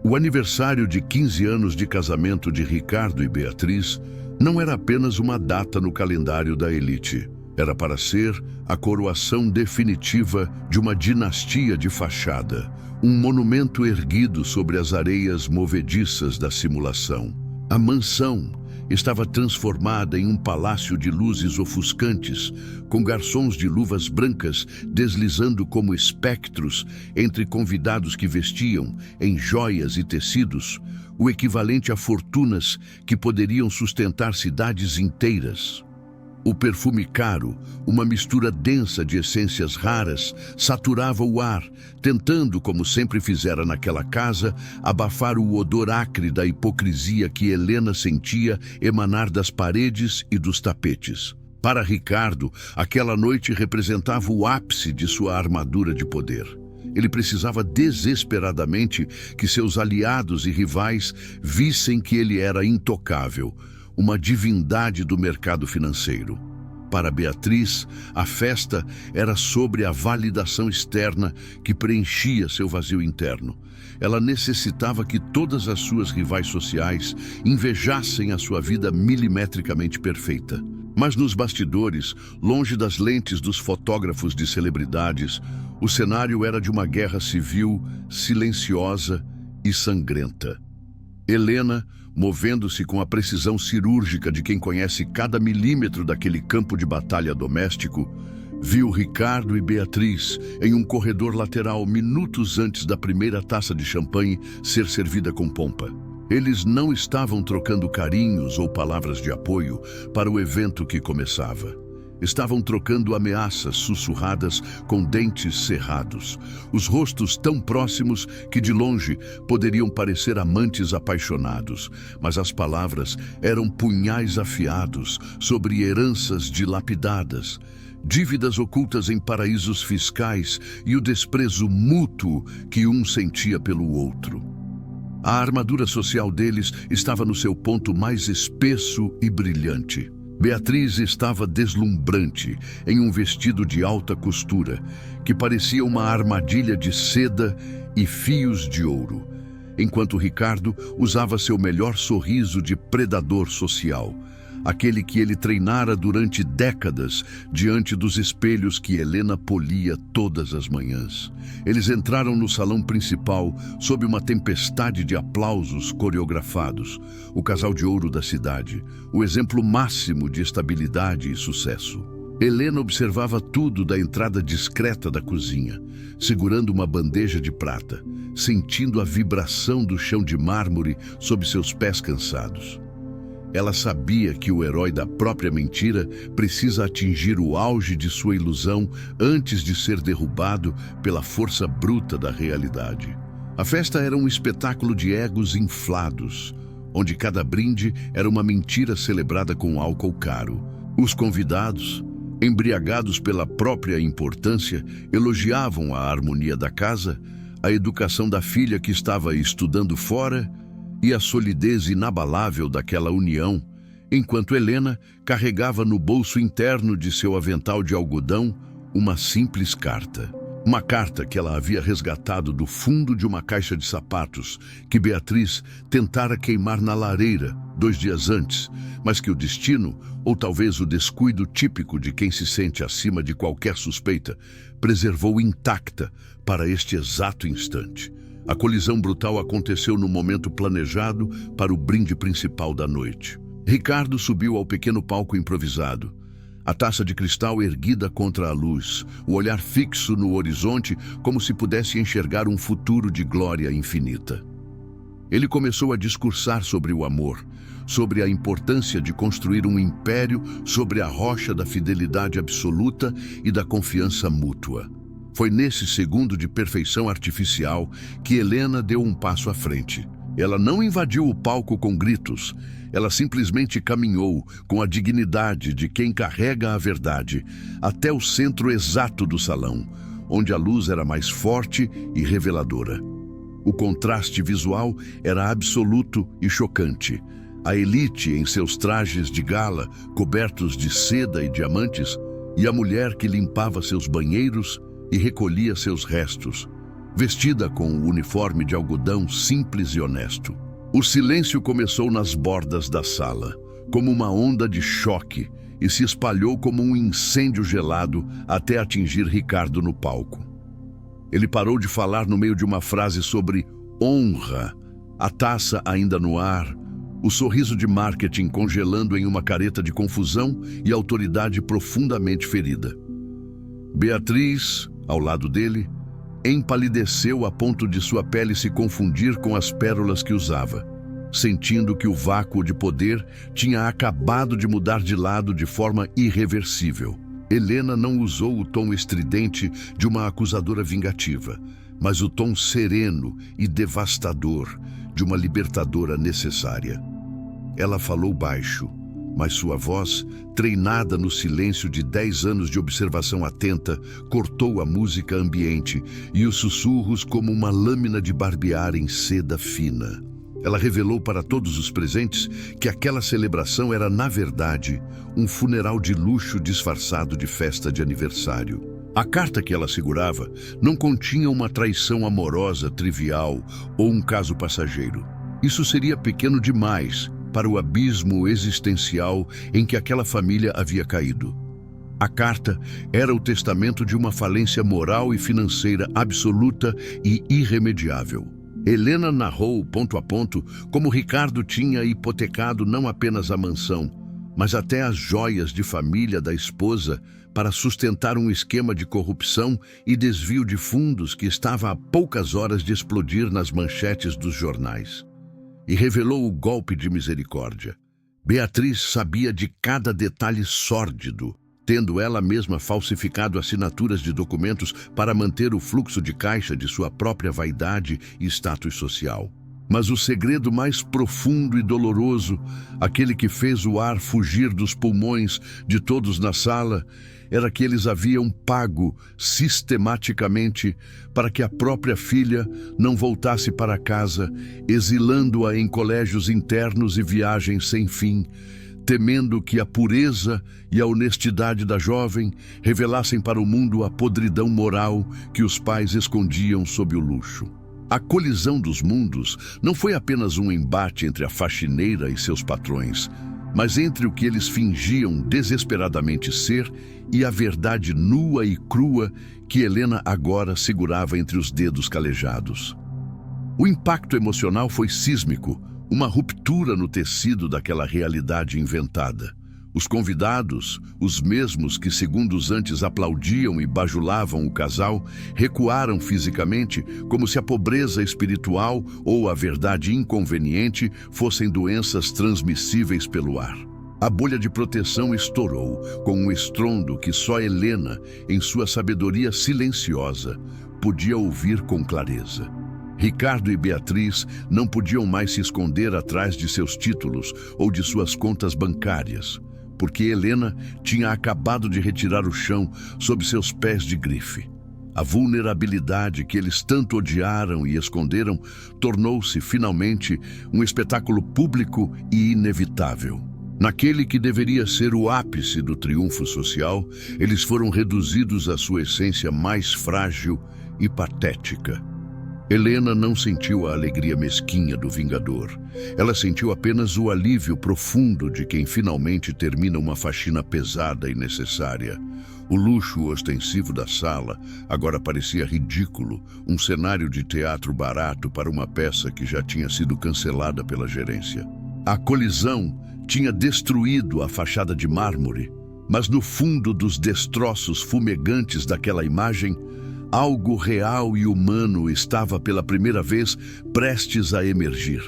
O aniversário de 15 anos de casamento de Ricardo e Beatriz não era apenas uma data no calendário da elite. Era para ser a coroação definitiva de uma dinastia de fachada, um monumento erguido sobre as areias movediças da simulação. A mansão estava transformada em um palácio de luzes ofuscantes, com garçons de luvas brancas deslizando como espectros entre convidados que vestiam, em joias e tecidos, o equivalente a fortunas que poderiam sustentar cidades inteiras. O perfume caro, uma mistura densa de essências raras, saturava o ar, tentando, como sempre fizera naquela casa, abafar o odor acre da hipocrisia que Helena sentia emanar das paredes e dos tapetes. Para Ricardo, aquela noite representava o ápice de sua armadura de poder. Ele precisava desesperadamente que seus aliados e rivais vissem que ele era intocável, uma divindade do mercado financeiro. Para Beatriz, a festa era sobre a validação externa que preenchia seu vazio interno. Ela necessitava que todas as suas rivais sociais invejassem a sua vida milimetricamente perfeita. Mas nos bastidores, longe das lentes dos fotógrafos de celebridades, o cenário era de uma guerra civil silenciosa e sangrenta. Helena, movendo-se com a precisão cirúrgica de quem conhece cada milímetro daquele campo de batalha doméstico, viu Ricardo e Beatriz em um corredor lateral minutos antes da primeira taça de champanhe ser servida com pompa. Eles não estavam trocando carinhos ou palavras de apoio para o evento que começava. Estavam trocando ameaças sussurradas com dentes cerrados, os rostos tão próximos que de longe poderiam parecer amantes apaixonados, mas as palavras eram punhais afiados sobre heranças dilapidadas, dívidas ocultas em paraísos fiscais e o desprezo mútuo que um sentia pelo outro. A armadura social deles estava no seu ponto mais espesso e brilhante. Beatriz estava deslumbrante em um vestido de alta costura, que parecia uma armadilha de seda e fios de ouro, enquanto Ricardo usava seu melhor sorriso de predador social, aquele que ele treinara durante décadas diante dos espelhos que Helena polia todas as manhãs. Eles entraram no salão principal sob uma tempestade de aplausos coreografados, o casal de ouro da cidade, o exemplo máximo de estabilidade e sucesso. Helena observava tudo da entrada discreta da cozinha, segurando uma bandeja de prata, sentindo a vibração do chão de mármore sob seus pés cansados. Ela sabia que o herói da própria mentira precisa atingir o auge de sua ilusão antes de ser derrubado pela força bruta da realidade. A festa era um espetáculo de egos inflados, onde cada brinde era uma mentira celebrada com álcool caro. Os convidados, embriagados pela própria importância, elogiavam a harmonia da casa, a educação da filha que estava estudando fora e a solidez inabalável daquela união, enquanto Helena carregava no bolso interno de seu avental de algodão uma simples carta. Uma carta que ela havia resgatado do fundo de uma caixa de sapatos que Beatriz tentara queimar na lareira 2 dias antes, mas que o destino, ou talvez o descuido típico de quem se sente acima de qualquer suspeita, preservou intacta para este exato instante. A colisão brutal aconteceu no momento planejado para o brinde principal da noite. Ricardo subiu ao pequeno palco improvisado, a taça de cristal erguida contra a luz, o olhar fixo no horizonte como se pudesse enxergar um futuro de glória infinita. Ele começou a discursar sobre o amor, sobre a importância de construir um império sobre a rocha da fidelidade absoluta e da confiança mútua. Foi nesse segundo de perfeição artificial que Helena deu um passo à frente. Ela não invadiu o palco com gritos. Ela simplesmente caminhou com a dignidade de quem carrega a verdade até o centro exato do salão, onde a luz era mais forte e reveladora. O contraste visual era absoluto e chocante. A elite em seus trajes de gala, cobertos de seda e diamantes, e a mulher que limpava seus banheiros e recolhia seus restos, vestida com um uniforme de algodão simples e honesto. O silêncio começou nas bordas da sala, como uma onda de choque, e se espalhou como um incêndio gelado até atingir Ricardo no palco. Ele parou de falar no meio de uma frase sobre honra, a taça ainda no ar, o sorriso de marketing congelando em uma careta de confusão e autoridade profundamente ferida. Beatriz, ao lado dele, empalideceu a ponto de sua pele se confundir com as pérolas que usava, sentindo que o vácuo de poder tinha acabado de mudar de lado de forma irreversível. Helena não usou o tom estridente de uma acusadora vingativa, mas o tom sereno e devastador de uma libertadora necessária. Ela falou baixo, mas sua voz, treinada no silêncio de 10 anos de observação atenta, cortou a música ambiente e os sussurros como uma lâmina de barbear em seda fina. Ela revelou para todos os presentes que aquela celebração era, na verdade, um funeral de luxo disfarçado de festa de aniversário. A carta que ela segurava não continha uma traição amorosa trivial ou um caso passageiro. Isso seria pequeno demais para o abismo existencial em que aquela família havia caído. A carta era o testamento de uma falência moral e financeira absoluta e irremediável. Helena narrou, ponto a ponto, como Ricardo tinha hipotecado não apenas a mansão, mas até as joias de família da esposa para sustentar um esquema de corrupção e desvio de fundos que estava a poucas horas de explodir nas manchetes dos jornais. E revelou o golpe de misericórdia. Beatriz sabia de cada detalhe sórdido, tendo ela mesma falsificado assinaturas de documentos para manter o fluxo de caixa de sua própria vaidade e status social. Mas o segredo mais profundo e doloroso, aquele que fez o ar fugir dos pulmões de todos na sala, era que eles haviam pago sistematicamente para que a própria filha não voltasse para casa, exilando-a em colégios internos e viagens sem fim, temendo que a pureza e a honestidade da jovem revelassem para o mundo a podridão moral que os pais escondiam sob o luxo. A colisão dos mundos não foi apenas um embate entre a faxineira e seus patrões, mas entre o que eles fingiam desesperadamente ser e a verdade nua e crua que Helena agora segurava entre os dedos calejados. O impacto emocional foi sísmico, uma ruptura no tecido daquela realidade inventada. Os convidados, os mesmos que segundos antes aplaudiam e bajulavam o casal, recuaram fisicamente como se a pobreza espiritual ou a verdade inconveniente fossem doenças transmissíveis pelo ar. A bolha de proteção estourou com um estrondo que só Helena, em sua sabedoria silenciosa, podia ouvir com clareza. Ricardo e Beatriz não podiam mais se esconder atrás de seus títulos ou de suas contas bancárias, porque Helena tinha acabado de retirar o chão sob seus pés de grife. A vulnerabilidade que eles tanto odiaram e esconderam tornou-se, finalmente, um espetáculo público e inevitável. Naquele que deveria ser o ápice do triunfo social, eles foram reduzidos à sua essência mais frágil e patética. Helena não sentiu a alegria mesquinha do vingador. Ela sentiu apenas o alívio profundo de quem finalmente termina uma faxina pesada e necessária. O luxo ostensivo da sala agora parecia ridículo, um cenário de teatro barato para uma peça que já tinha sido cancelada pela gerência. A colisão tinha destruído a fachada de mármore, mas no fundo dos destroços fumegantes daquela imagem, algo real e humano estava pela primeira vez prestes a emergir.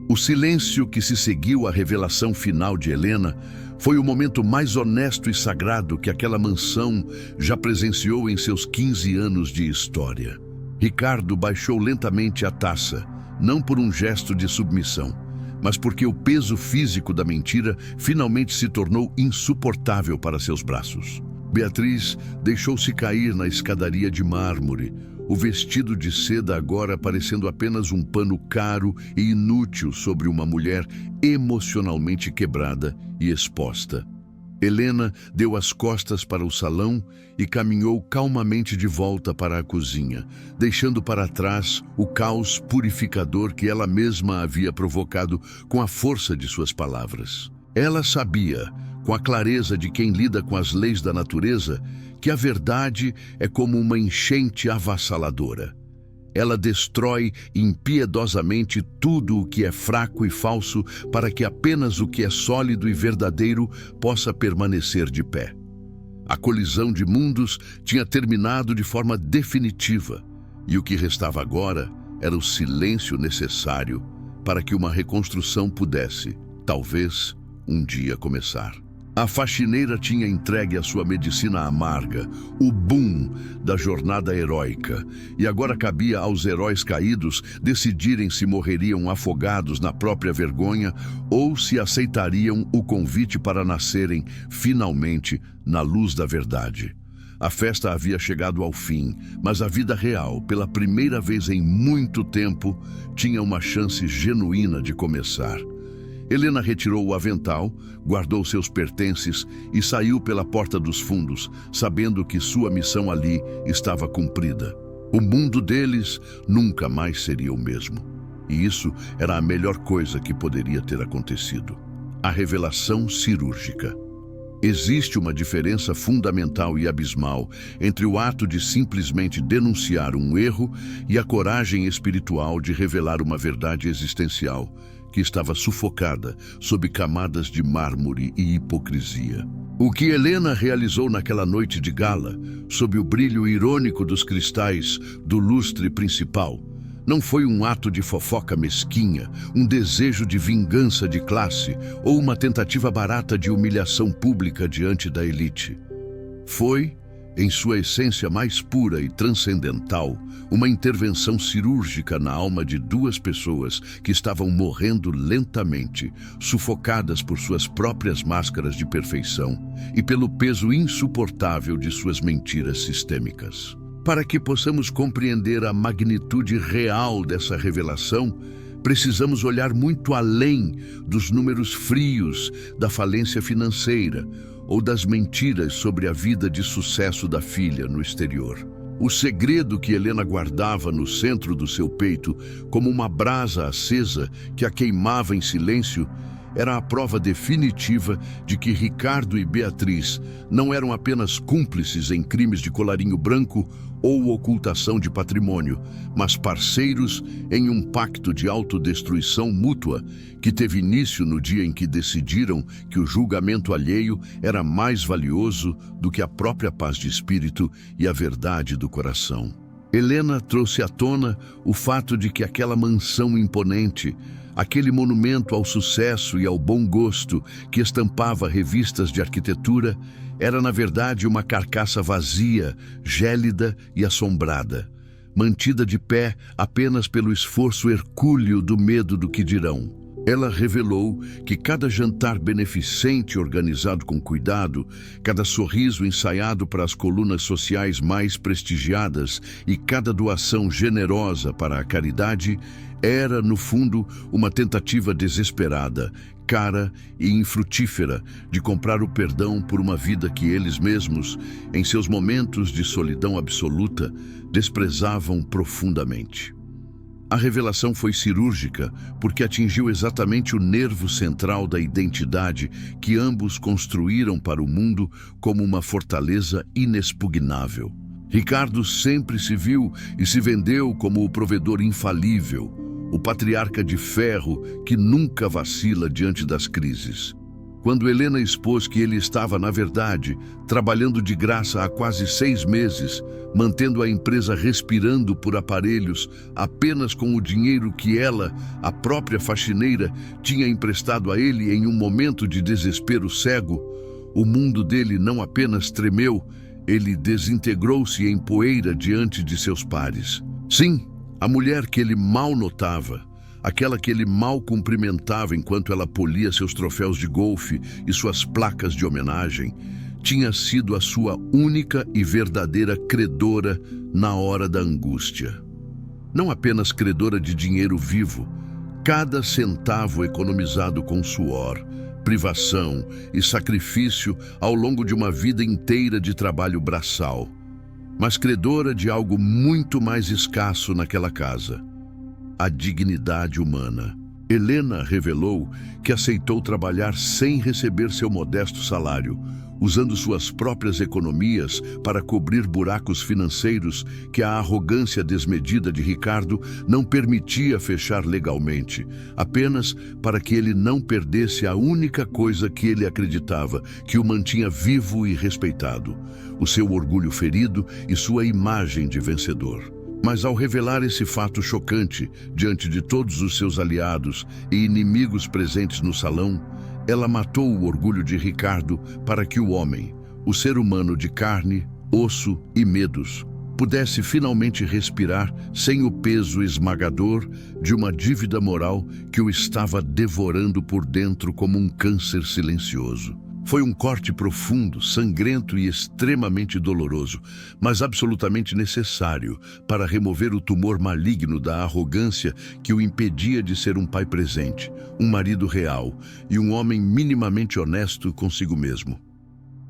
O silêncio que se seguiu à revelação final de Helena foi o momento mais honesto e sagrado que aquela mansão já presenciou em seus 15 anos de história. Ricardo baixou lentamente a taça, não por um gesto de submissão, mas porque o peso físico da mentira finalmente se tornou insuportável para seus braços. Beatriz deixou-se cair na escadaria de mármore, o vestido de seda agora parecendo apenas um pano caro e inútil sobre uma mulher emocionalmente quebrada e exposta. Helena deu as costas para o salão e caminhou calmamente de volta para a cozinha, deixando para trás o caos purificador que ela mesma havia provocado com a força de suas palavras. Ela sabia, com a clareza de quem lida com as leis da natureza, que a verdade é como uma enchente avassaladora. Ela destrói impiedosamente tudo o que é fraco e falso para que apenas o que é sólido e verdadeiro possa permanecer de pé. A colisão de mundos tinha terminado de forma definitiva, e o que restava agora era o silêncio necessário para que uma reconstrução pudesse, talvez, um dia começar. A faxineira tinha entregue a sua medicina amarga, o boom da jornada heróica, e agora cabia aos heróis caídos decidirem se morreriam afogados na própria vergonha ou se aceitariam o convite para nascerem, finalmente, na luz da verdade. A festa havia chegado ao fim, mas a vida real, pela primeira vez em muito tempo, tinha uma chance genuína de começar. Helena retirou o avental, guardou seus pertences e saiu pela porta dos fundos, sabendo que sua missão ali estava cumprida. O mundo deles nunca mais seria o mesmo. e isso era a melhor coisa que poderia ter acontecido. A revelação cirúrgica. Existe uma diferença fundamental e abismal entre o ato de simplesmente denunciar um erro e a coragem espiritual de revelar uma verdade existencial que estava sufocada sob camadas de mármore e hipocrisia. O que Helena realizou naquela noite de gala, sob o brilho irônico dos cristais do lustre principal, não foi um ato de fofoca mesquinha, um desejo de vingança de classe ou uma tentativa barata de humilhação pública diante da elite. Foi, em sua essência mais pura e transcendental, uma intervenção cirúrgica na alma de duas pessoas que estavam morrendo lentamente, sufocadas por suas próprias máscaras de perfeição e pelo peso insuportável de suas mentiras sistêmicas. Para que possamos compreender a magnitude real dessa revelação, precisamos olhar muito além dos números frios da falência financeira ou das mentiras sobre a vida de sucesso da filha no exterior. O segredo que Helena guardava no centro do seu peito, como uma brasa acesa que a queimava em silêncio, era a prova definitiva de que Ricardo e Beatriz não eram apenas cúmplices em crimes de colarinho branco ou ocultação de patrimônio, mas parceiros em um pacto de autodestruição mútua que teve início no dia em que decidiram que o julgamento alheio era mais valioso do que a própria paz de espírito e a verdade do coração. Helena trouxe à tona o fato de que aquela mansão imponente, aquele monumento ao sucesso e ao bom gosto que estampava revistas de arquitetura, era na verdade uma carcaça vazia, gélida e assombrada, mantida de pé apenas pelo esforço hercúleo do medo do que dirão. Ela revelou que cada jantar beneficente organizado com cuidado, cada sorriso ensaiado para as colunas sociais mais prestigiadas e cada doação generosa para a caridade era, no fundo, uma tentativa desesperada, cara e infrutífera de comprar o perdão por uma vida que eles mesmos, em seus momentos de solidão absoluta, desprezavam profundamente. A revelação foi cirúrgica porque atingiu exatamente o nervo central da identidade que ambos construíram para o mundo como uma fortaleza inexpugnável. Ricardo sempre se viu e se vendeu como o provedor infalível, o patriarca de ferro que nunca vacila diante das crises. Quando Helena expôs que ele estava, na verdade, trabalhando de graça há quase 6 meses, mantendo a empresa respirando por aparelhos apenas com o dinheiro que ela, a própria faxineira, tinha emprestado a ele em um momento de desespero cego, o mundo dele não apenas tremeu, ele desintegrou-se em poeira diante de seus pares. Sim, a mulher que ele mal notava, aquela que ele mal cumprimentava enquanto ela polia seus troféus de golfe e suas placas de homenagem, tinha sido a sua única e verdadeira credora na hora da angústia. Não apenas credora de dinheiro vivo, cada centavo economizado com suor, privação e sacrifício ao longo de uma vida inteira de trabalho braçal, mas credora de algo muito mais escasso naquela casa: a dignidade humana. Helena revelou que aceitou trabalhar sem receber seu modesto salário, usando suas próprias economias para cobrir buracos financeiros que a arrogância desmedida de Ricardo não permitia fechar legalmente, apenas para que ele não perdesse a única coisa que ele acreditava que o mantinha vivo e respeitado: o seu orgulho ferido e sua imagem de vencedor. Mas ao revelar esse fato chocante diante de todos os seus aliados e inimigos presentes no salão, ela matou o orgulho de Ricardo para que o homem, o ser humano de carne, osso e medos, pudesse finalmente respirar sem o peso esmagador de uma dívida moral que o estava devorando por dentro como um câncer silencioso. Foi um corte profundo, sangrento e extremamente doloroso, mas absolutamente necessário para remover o tumor maligno da arrogância que o impedia de ser um pai presente, um marido real e um homem minimamente honesto consigo mesmo.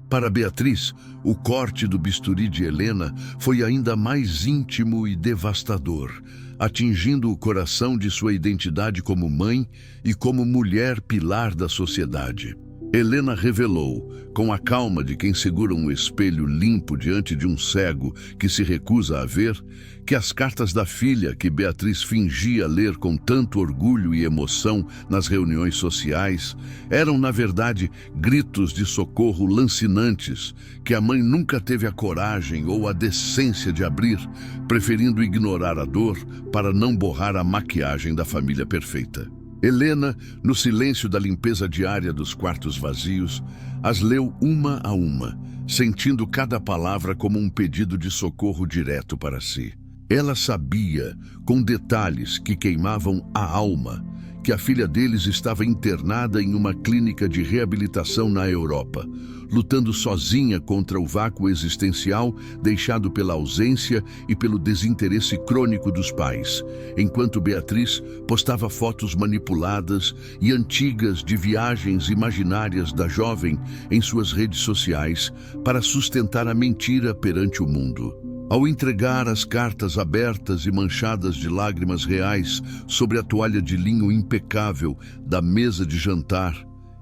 Para Beatriz, o corte do bisturi de Helena foi ainda mais íntimo e devastador, atingindo o coração de sua identidade como mãe e como mulher pilar da sociedade. Helena revelou, com a calma de quem segura um espelho limpo diante de um cego que se recusa a ver, que as cartas da filha que Beatriz fingia ler com tanto orgulho e emoção nas reuniões sociais eram, na verdade, gritos de socorro lancinantes que a mãe nunca teve a coragem ou a decência de abrir, preferindo ignorar a dor para não borrar a maquiagem da família perfeita. Helena, no silêncio da limpeza diária dos quartos vazios, as leu uma a uma, sentindo cada palavra como um pedido de socorro direto para si. Ela sabia, com detalhes que queimavam a alma, que a filha deles estava internada em uma clínica de reabilitação na Europa, lutando sozinha contra o vácuo existencial deixado pela ausência e pelo desinteresse crônico dos pais, enquanto Beatriz postava fotos manipuladas e antigas de viagens imaginárias da jovem em suas redes sociais para sustentar a mentira perante o mundo. Ao entregar as cartas abertas e manchadas de lágrimas reais sobre a toalha de linho impecável da mesa de jantar,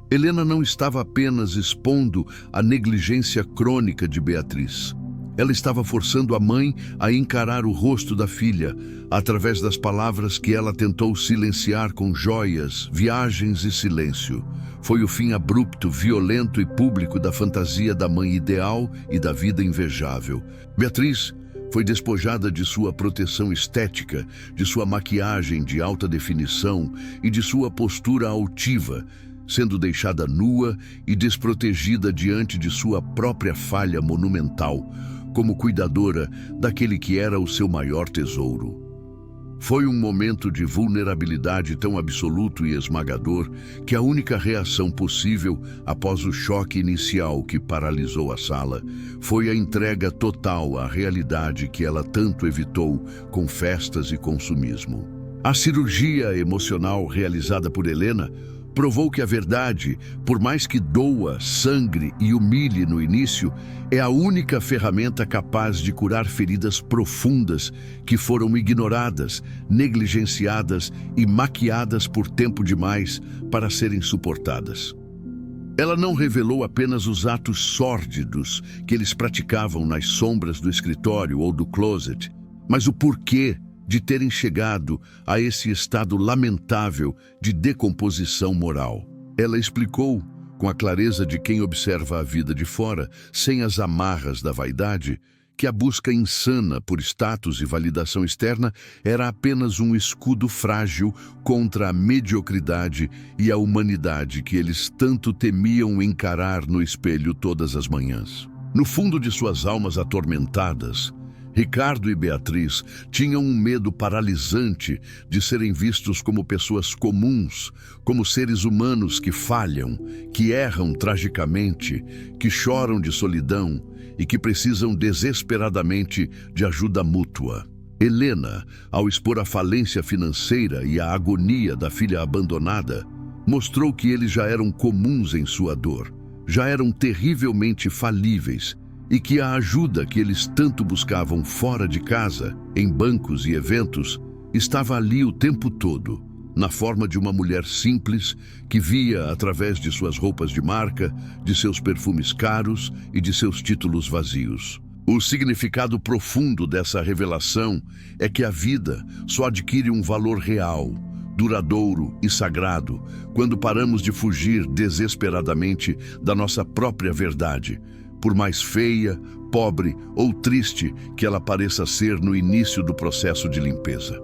Helena não estava apenas expondo a negligência crônica de Beatriz. Ela estava forçando a mãe a encarar o rosto da filha, através das palavras que ela tentou silenciar com joias, viagens e silêncio. Foi o fim abrupto, violento e público da fantasia da mãe ideal e da vida invejável. Beatriz foi despojada de sua proteção estética, de sua maquiagem de alta definição e de sua postura altiva, sendo deixada nua e desprotegida diante de sua própria falha monumental, como cuidadora daquele que era o seu maior tesouro. Foi um momento de vulnerabilidade tão absoluto e esmagador que a única reação possível após o choque inicial que paralisou a sala foi a entrega total à realidade que ela tanto evitou com festas e consumismo. A cirurgia emocional realizada por Helena provou que a verdade, por mais que doa, sangre e humilhe no início, é a única ferramenta capaz de curar feridas profundas que foram ignoradas, negligenciadas e maquiadas por tempo demais para serem suportadas. Ela não revelou apenas os atos sórdidos que eles praticavam nas sombras do escritório ou do closet, mas o porquê de terem chegado a esse estado lamentável de decomposição moral. Ela explicou, com a clareza de quem observa a vida de fora, sem as amarras da vaidade, que a busca insana por status e validação externa era apenas um escudo frágil contra a mediocridade e a humanidade que eles tanto temiam encarar no espelho todas as manhãs. No fundo de suas almas atormentadas, Ricardo e Beatriz tinham um medo paralisante de serem vistos como pessoas comuns, como seres humanos que falham, que erram tragicamente, que choram de solidão e que precisam desesperadamente de ajuda mútua. Helena, ao expor a falência financeira e a agonia da filha abandonada, mostrou que eles já eram comuns em sua dor, já eram terrivelmente falíveis, e que a ajuda que eles tanto buscavam fora de casa, em bancos e eventos, estava ali o tempo todo, na forma de uma mulher simples que via através de suas roupas de marca, de seus perfumes caros e de seus títulos vazios. O significado profundo dessa revelação é que a vida só adquire um valor real, duradouro e sagrado quando paramos de fugir desesperadamente da nossa própria verdade, por mais feia, pobre ou triste que ela pareça ser no início do processo de limpeza.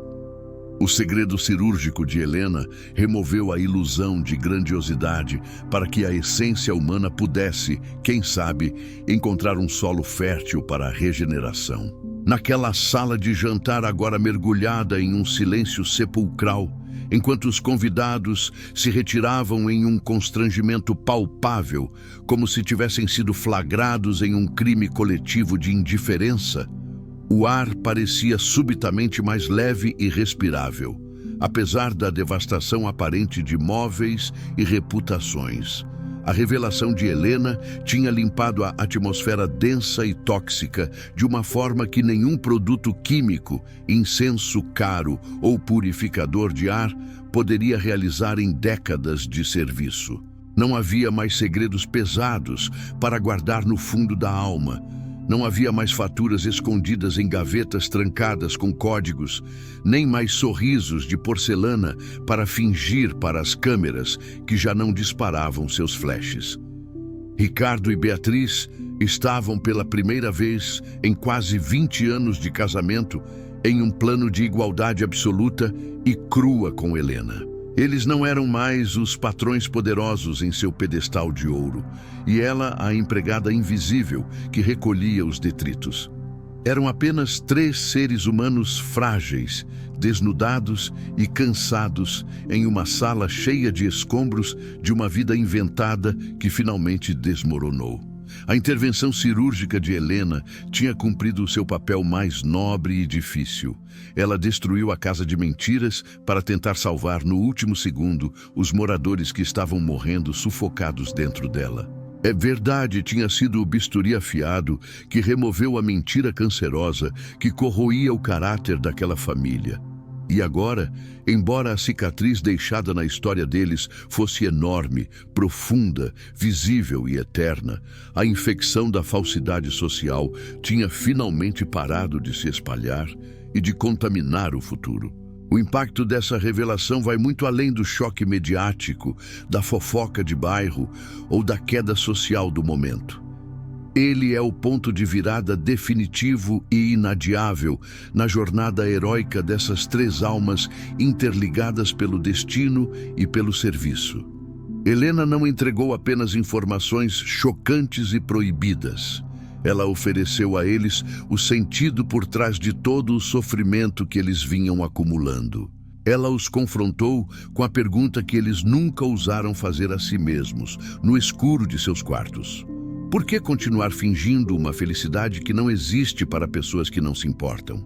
O segredo cirúrgico de Helena removeu a ilusão de grandiosidade para que a essência humana pudesse, quem sabe, encontrar um solo fértil para a regeneração. Naquela sala de jantar agora mergulhada em um silêncio sepulcral, enquanto os convidados se retiravam em um constrangimento palpável, como se tivessem sido flagrados em um crime coletivo de indiferença, o ar parecia subitamente mais leve e respirável, apesar da devastação aparente de móveis e reputações. A revelação de Helena tinha limpado a atmosfera densa e tóxica de uma forma que nenhum produto químico, incenso caro ou purificador de ar poderia realizar em décadas de serviço. Não havia mais segredos pesados para guardar no fundo da alma. Não havia mais faturas escondidas em gavetas trancadas com códigos, nem mais sorrisos de porcelana para fingir para as câmeras que já não disparavam seus flashes. Ricardo e Beatriz estavam pela primeira vez em quase 20 anos de casamento em um plano de igualdade absoluta e crua com Helena. Eles não eram mais os patrões poderosos em seu pedestal de ouro, e ela a empregada invisível que recolhia os detritos. Eram apenas 3 seres humanos frágeis, desnudados e cansados em uma sala cheia de escombros de uma vida inventada que finalmente desmoronou. A intervenção cirúrgica de Helena tinha cumprido o seu papel mais nobre e difícil. Ela destruiu a casa de mentiras para tentar salvar no último segundo os moradores que estavam morrendo sufocados dentro dela. É verdade, tinha sido o bisturi afiado que removeu a mentira cancerosa que corroía o caráter daquela família. E agora, embora a cicatriz deixada na história deles fosse enorme, profunda, visível e eterna, a infecção da falsidade social tinha finalmente parado de se espalhar e de contaminar o futuro. O impacto dessa revelação vai muito além do choque mediático, da fofoca de bairro ou da queda social do momento. Ele é o ponto de virada definitivo e inadiável na jornada heróica dessas 3 almas interligadas pelo destino e pelo serviço. Helena não entregou apenas informações chocantes e proibidas. Ela ofereceu a eles o sentido por trás de todo o sofrimento que eles vinham acumulando. Ela os confrontou com a pergunta que eles nunca ousaram fazer a si mesmos, no escuro de seus quartos. Por que continuar fingindo uma felicidade que não existe para pessoas que não se importam?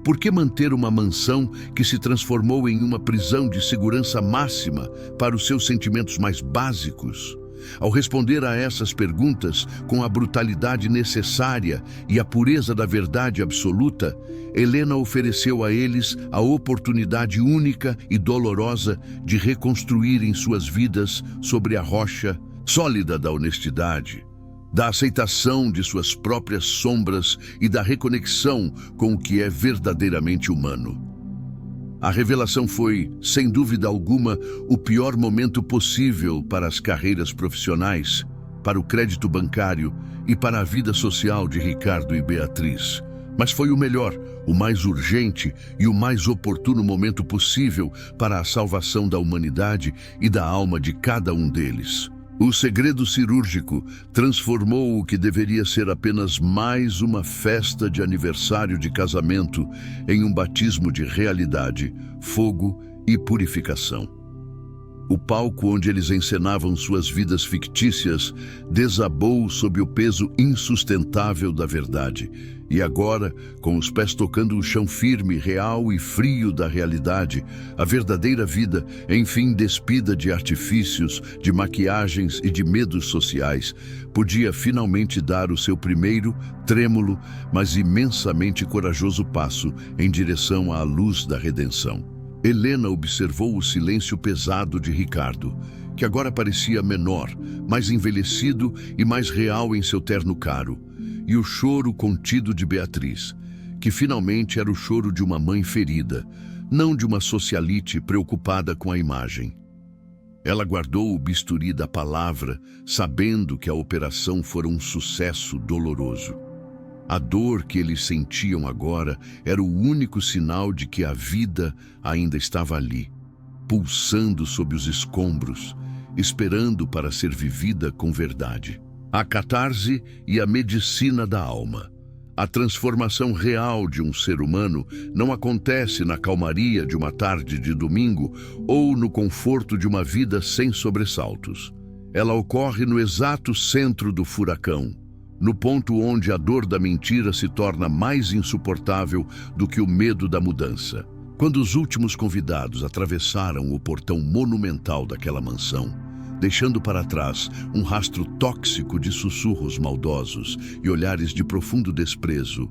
Por que manter uma mansão que se transformou em uma prisão de segurança máxima para os seus sentimentos mais básicos? Ao responder a essas perguntas com a brutalidade necessária e a pureza da verdade absoluta, Helena ofereceu a eles a oportunidade única e dolorosa de reconstruírem suas vidas sobre a rocha sólida da honestidade, da aceitação de suas próprias sombras e da reconexão com o que é verdadeiramente humano. A revelação foi, sem dúvida alguma, o pior momento possível para as carreiras profissionais, para o crédito bancário e para a vida social de Ricardo e Beatriz. Mas foi o melhor, o mais urgente e o mais oportuno momento possível para a salvação da humanidade e da alma de cada um deles. O segredo cirúrgico transformou o que deveria ser apenas mais uma festa de aniversário de casamento em um batismo de realidade, fogo e purificação. O palco onde eles encenavam suas vidas fictícias desabou sob o peso insustentável da verdade. E agora, com os pés tocando o chão firme, real e frio da realidade, a verdadeira vida, enfim despida de artifícios, de maquiagens e de medos sociais, podia finalmente dar o seu primeiro, trêmulo, mas imensamente corajoso passo em direção à luz da redenção. Helena observou o silêncio pesado de Ricardo, que agora parecia menor, mais envelhecido e mais real em seu terno caro, e o choro contido de Beatriz, que finalmente era o choro de uma mãe ferida, não de uma socialite preocupada com a imagem. Ela guardou o bisturi da palavra, sabendo que a operação fora um sucesso doloroso. A dor que eles sentiam agora era o único sinal de que a vida ainda estava ali, pulsando sob os escombros, esperando para ser vivida com verdade. A catarse e a medicina da alma. A transformação real de um ser humano não acontece na calmaria de uma tarde de domingo ou no conforto de uma vida sem sobressaltos. Ela ocorre no exato centro do furacão, no ponto onde a dor da mentira se torna mais insuportável do que o medo da mudança. Quando os últimos convidados atravessaram o portão monumental daquela mansão, deixando para trás um rastro tóxico de sussurros maldosos e olhares de profundo desprezo.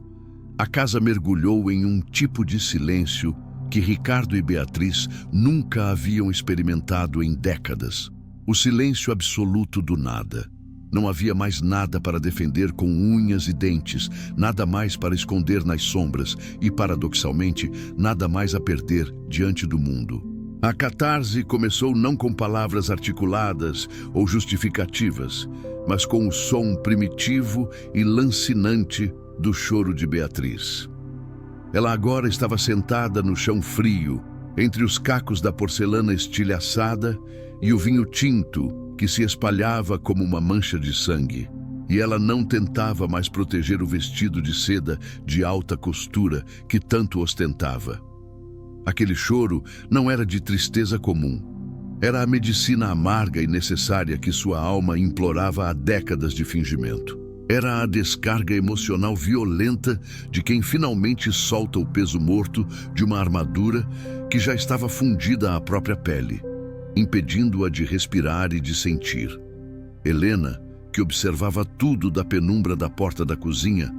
A casa mergulhou em um tipo de silêncio que Ricardo e Beatriz nunca haviam experimentado em décadas. O silêncio absoluto do nada. Não havia mais nada para defender com unhas e dentes, nada mais para esconder nas sombras e, paradoxalmente, nada mais a perder diante do mundo. A catarse começou não com palavras articuladas ou justificativas, mas com o som primitivo e lancinante do choro de Beatriz. Ela agora estava sentada no chão frio, entre os cacos da porcelana estilhaçada e o vinho tinto que se espalhava como uma mancha de sangue. E ela não tentava mais proteger o vestido de seda de alta costura que tanto ostentava. Aquele choro não era de tristeza comum. Era a medicina amarga e necessária que sua alma implorava há décadas de fingimento. Era a descarga emocional violenta de quem finalmente solta o peso morto de uma armadura que já estava fundida à própria pele, impedindo-a de respirar e de sentir. Helena, que observava tudo da penumbra da porta da cozinha,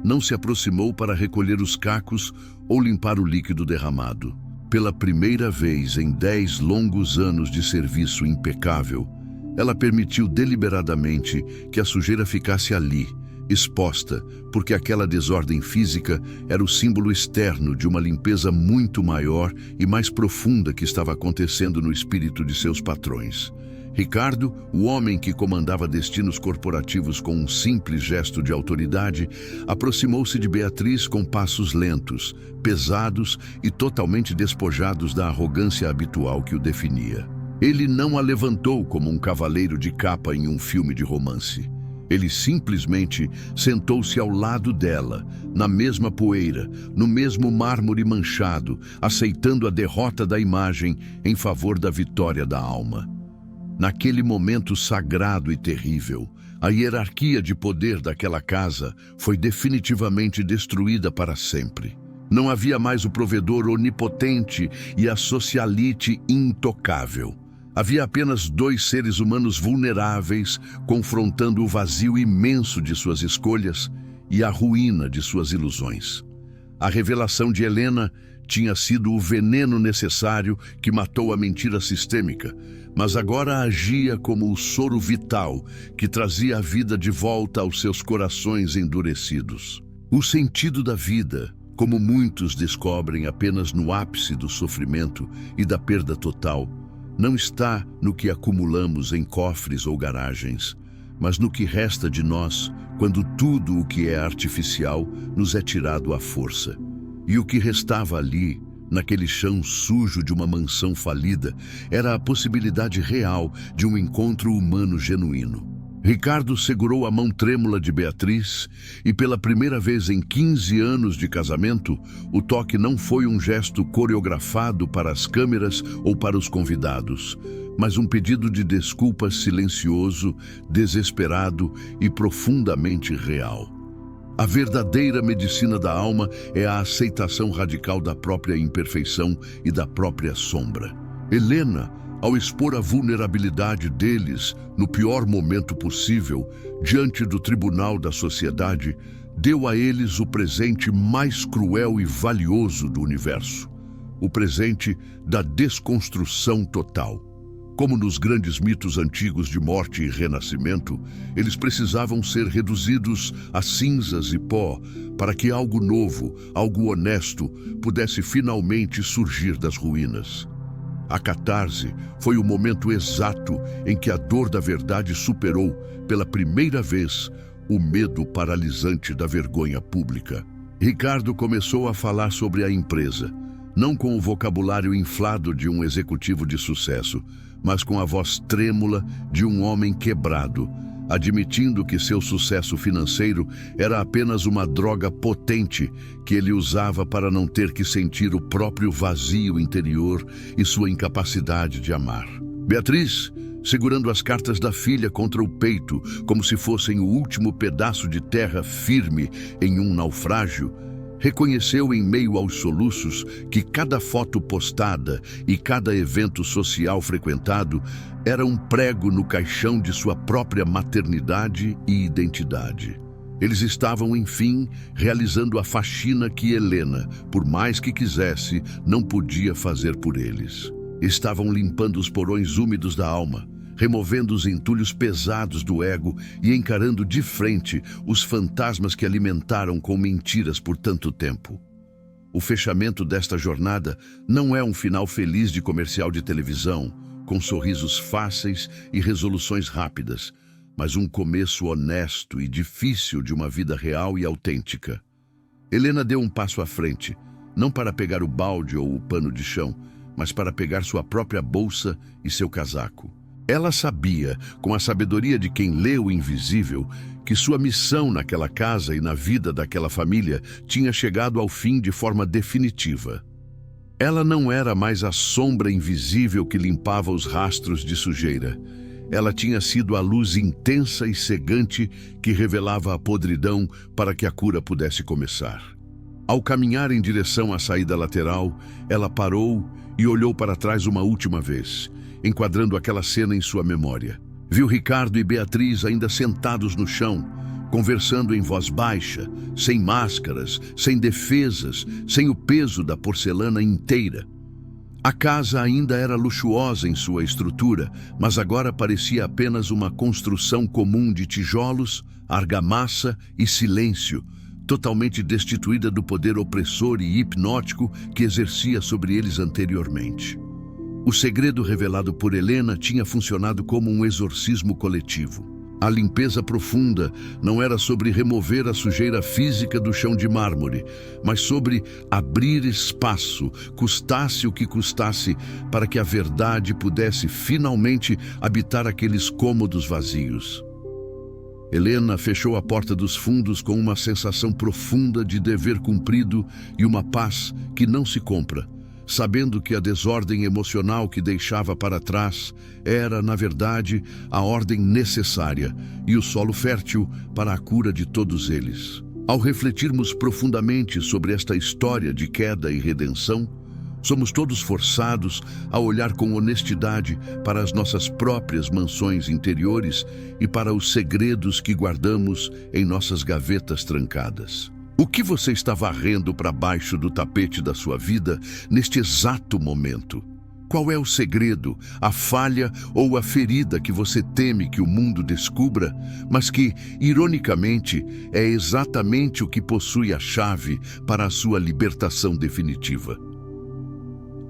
não se aproximou para recolher os cacos ou limpar o líquido derramado. Pela primeira vez em 10 longos anos de serviço impecável, ela permitiu deliberadamente que a sujeira ficasse ali, exposta, porque aquela desordem física era o símbolo externo de uma limpeza muito maior e mais profunda que estava acontecendo no espírito de seus patrões. Ricardo, o homem que comandava destinos corporativos com um simples gesto de autoridade, aproximou-se de Beatriz com passos lentos, pesados e totalmente despojados da arrogância habitual que o definia. Ele não a levantou como um cavaleiro de capa em um filme de romance. Ele simplesmente sentou-se ao lado dela, na mesma poeira, no mesmo mármore manchado, aceitando a derrota da imagem em favor da vitória da alma. Naquele momento sagrado e terrível, a hierarquia de poder daquela casa foi definitivamente destruída para sempre. Não havia mais o provedor onipotente e a socialite intocável. Havia apenas 2 seres humanos vulneráveis, confrontando o vazio imenso de suas escolhas e a ruína de suas ilusões. A revelação de Helena tinha sido o veneno necessário que matou a mentira sistêmica, mas agora agia como o soro vital que trazia a vida de volta aos seus corações endurecidos. O sentido da vida, como muitos descobrem apenas no ápice do sofrimento e da perda total, não está no que acumulamos em cofres ou garagens, mas no que resta de nós quando tudo o que é artificial nos é tirado à força. E o que restava ali, naquele chão sujo de uma mansão falida, era a possibilidade real de um encontro humano genuíno. Ricardo segurou a mão trêmula de Beatriz e, pela primeira vez em 15 anos de casamento, o toque não foi um gesto coreografado para as câmeras ou para os convidados, mas um pedido de desculpas silencioso, desesperado e profundamente real. A verdadeira medicina da alma é a aceitação radical da própria imperfeição e da própria sombra. Helena, ao expor a vulnerabilidade deles no pior momento possível, diante do tribunal da sociedade, deu a eles o presente mais cruel e valioso do universo, o presente da desconstrução total. Como nos grandes mitos antigos de morte e renascimento, eles precisavam ser reduzidos a cinzas e pó para que algo novo, algo honesto, pudesse finalmente surgir das ruínas. A catarse foi o momento exato em que a dor da verdade superou, pela primeira vez, o medo paralisante da vergonha pública. Ricardo começou a falar sobre a empresa, não com o vocabulário inflado de um executivo de sucesso, mas com a voz trêmula de um homem quebrado, admitindo que seu sucesso financeiro era apenas uma droga potente que ele usava para não ter que sentir o próprio vazio interior e sua incapacidade de amar. Beatriz, segurando as cartas da filha contra o peito, como se fossem o último pedaço de terra firme em um naufrágio, Reconheceu em meio aos soluços que cada foto postada e cada evento social frequentado era um prego no caixão de sua própria maternidade e identidade. Eles estavam, enfim, realizando a faxina que Helena, por mais que quisesse, não podia fazer por eles. Estavam limpando os porões úmidos da alma, removendo os entulhos pesados do ego e encarando de frente os fantasmas que alimentaram com mentiras por tanto tempo. O fechamento desta jornada não é um final feliz de comercial de televisão, com sorrisos fáceis e resoluções rápidas, mas um começo honesto e difícil de uma vida real e autêntica. Helena deu um passo à frente, não para pegar o balde ou o pano de chão, mas para pegar sua própria bolsa e seu casaco. Ela sabia, com a sabedoria de quem lê o invisível, que sua missão naquela casa e na vida daquela família tinha chegado ao fim de forma definitiva. Ela não era mais a sombra invisível que limpava os rastros de sujeira. Ela tinha sido a luz intensa e cegante que revelava a podridão para que a cura pudesse começar. Ao caminhar em direção à saída lateral, ela parou e olhou para trás uma última vez, enquadrando aquela cena em sua memória. Viu Ricardo e Beatriz ainda sentados no chão, conversando em voz baixa, sem máscaras, sem defesas, sem o peso da porcelana inteira. A casa ainda era luxuosa em sua estrutura, mas agora parecia apenas uma construção comum de tijolos, argamassa e silêncio, totalmente destituída do poder opressor e hipnótico que exercia sobre eles anteriormente. O segredo revelado por Helena tinha funcionado como um exorcismo coletivo. A limpeza profunda não era sobre remover a sujeira física do chão de mármore, mas sobre abrir espaço, custasse o que custasse, para que a verdade pudesse finalmente habitar aqueles cômodos vazios. Helena fechou a porta dos fundos com uma sensação profunda de dever cumprido e uma paz que não se compra, sabendo que a desordem emocional que deixava para trás era, na verdade, a ordem necessária e o solo fértil para a cura de todos eles. Ao refletirmos profundamente sobre esta história de queda e redenção, somos todos forçados a olhar com honestidade para as nossas próprias mansões interiores e para os segredos que guardamos em nossas gavetas trancadas. O que você está varrendo para baixo do tapete da sua vida neste exato momento? Qual é o segredo, a falha ou a ferida que você teme que o mundo descubra, mas que, ironicamente, é exatamente o que possui a chave para a sua libertação definitiva?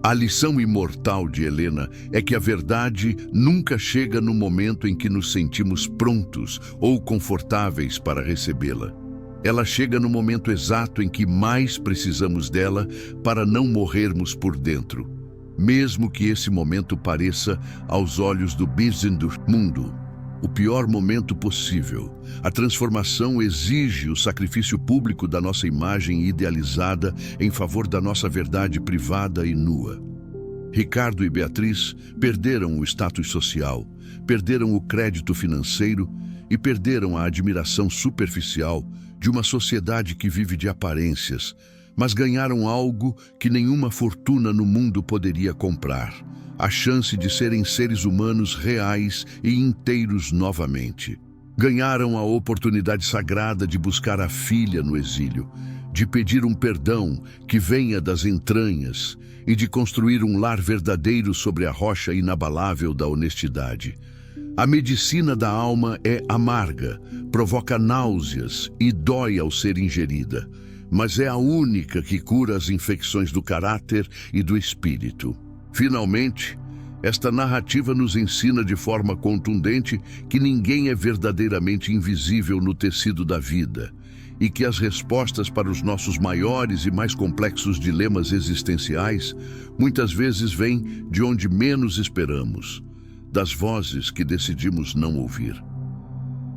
A lição imortal de Helena é que a verdade nunca chega no momento em que nos sentimos prontos ou confortáveis para recebê-la. Ela chega no momento exato em que mais precisamos dela para não morrermos por dentro, mesmo que esse momento pareça, aos olhos do business do mundo, o pior momento possível. A transformação exige o sacrifício público da nossa imagem idealizada em favor da nossa verdade privada e nua. Ricardo e Beatriz perderam o status social, perderam o crédito financeiro e perderam a admiração superficial de uma sociedade que vive de aparências, mas ganharam algo que nenhuma fortuna no mundo poderia comprar: a chance de serem seres humanos reais e inteiros novamente. Ganharam a oportunidade sagrada de buscar a filha no exílio, de pedir um perdão que venha das entranhas e de construir um lar verdadeiro sobre a rocha inabalável da honestidade. A medicina da alma é amarga, provoca náuseas e dói ao ser ingerida, mas é a única que cura as infecções do caráter e do espírito. Finalmente, esta narrativa nos ensina de forma contundente que ninguém é verdadeiramente invisível no tecido da vida e que as respostas para os nossos maiores e mais complexos dilemas existenciais muitas vezes vêm de onde menos esperamos, das vozes que decidimos não ouvir.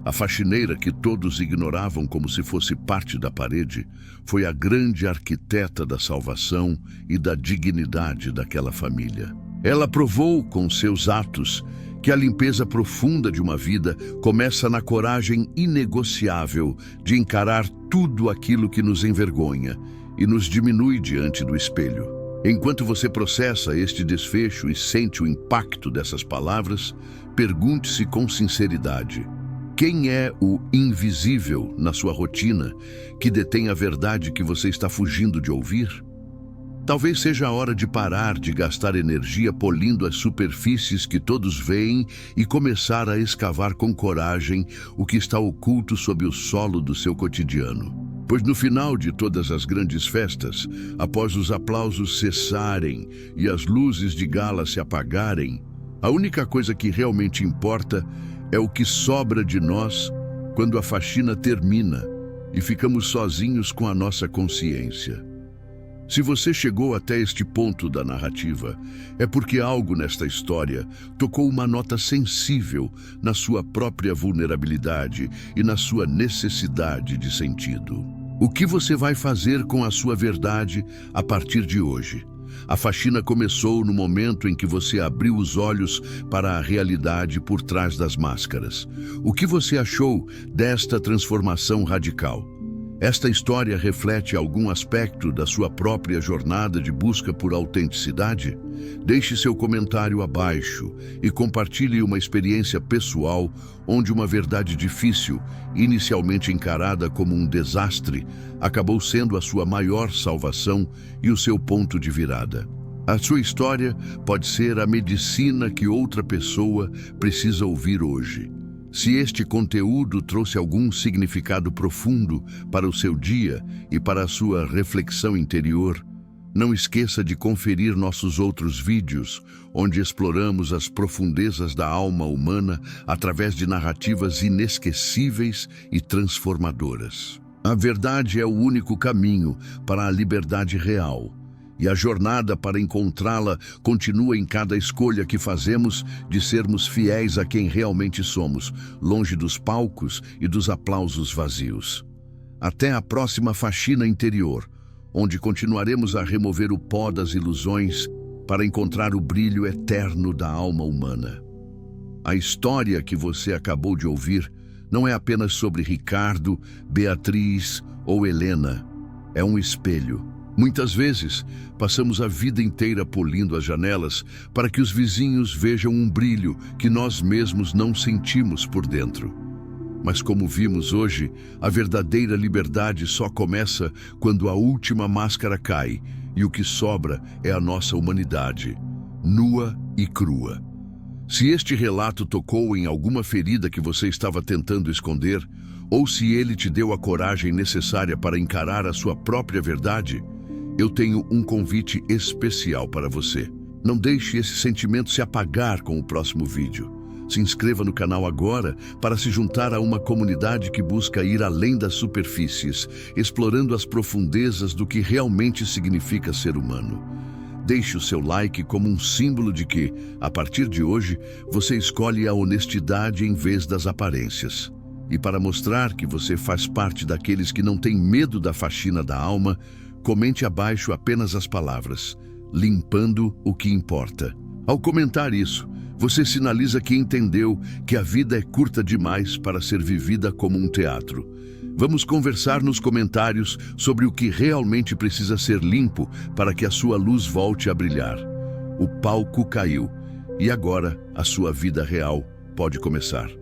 A faxineira que todos ignoravam como se fosse parte da parede foi a grande arquiteta da salvação e da dignidade daquela família. Ela provou com seus atos que a limpeza profunda de uma vida começa na coragem inegociável de encarar tudo aquilo que nos envergonha e nos diminui diante do espelho. Enquanto você processa este desfecho e sente o impacto dessas palavras, pergunte-se com sinceridade: quem é o invisível na sua rotina que detém a verdade que você está fugindo de ouvir? Talvez seja a hora de parar de gastar energia polindo as superfícies que todos veem e começar a escavar com coragem o que está oculto sob o solo do seu cotidiano. Pois no final de todas as grandes festas, após os aplausos cessarem e as luzes de gala se apagarem, a única coisa que realmente importa é o que sobra de nós quando a faxina termina e ficamos sozinhos com a nossa consciência. Se você chegou até este ponto da narrativa, é porque algo nesta história tocou uma nota sensível na sua própria vulnerabilidade e na sua necessidade de sentido. O que você vai fazer com a sua verdade a partir de hoje? A faxina começou no momento em que você abriu os olhos para a realidade por trás das máscaras. O que você achou desta transformação radical? Esta história reflete algum aspecto da sua própria jornada de busca por autenticidade? Deixe seu comentário abaixo e compartilhe uma experiência pessoal onde uma verdade difícil, inicialmente encarada como um desastre, acabou sendo a sua maior salvação e o seu ponto de virada. A sua história pode ser a medicina que outra pessoa precisa ouvir hoje. Se este conteúdo trouxe algum significado profundo para o seu dia e para a sua reflexão interior, não esqueça de conferir nossos outros vídeos, onde exploramos as profundezas da alma humana através de narrativas inesquecíveis e transformadoras. A verdade é o único caminho para a liberdade real. E a jornada para encontrá-la continua em cada escolha que fazemos de sermos fiéis a quem realmente somos, longe dos palcos e dos aplausos vazios. Até a próxima faxina interior, onde continuaremos a remover o pó das ilusões para encontrar o brilho eterno da alma humana. A história que você acabou de ouvir não é apenas sobre Ricardo, Beatriz ou Helena. É um espelho. Muitas vezes, passamos a vida inteira polindo as janelas para que os vizinhos vejam um brilho que nós mesmos não sentimos por dentro. Mas como vimos hoje, a verdadeira liberdade só começa quando a última máscara cai e o que sobra é a nossa humanidade, nua e crua. Se este relato tocou em alguma ferida que você estava tentando esconder, ou se ele te deu a coragem necessária para encarar a sua própria verdade, eu tenho um convite especial para você. Não deixe esse sentimento se apagar com o próximo vídeo. Se inscreva no canal agora para se juntar a uma comunidade que busca ir além das superfícies, explorando as profundezas do que realmente significa ser humano. Deixe o seu like como um símbolo de que, a partir de hoje, você escolhe a honestidade em vez das aparências. E para mostrar que você faz parte daqueles que não têm medo da faxina da alma, comente abaixo apenas as palavras, limpando o que importa. Ao comentar isso, você sinaliza que entendeu que a vida é curta demais para ser vivida como um teatro. Vamos conversar nos comentários sobre o que realmente precisa ser limpo para que a sua luz volte a brilhar. O palco caiu e agora a sua vida real pode começar.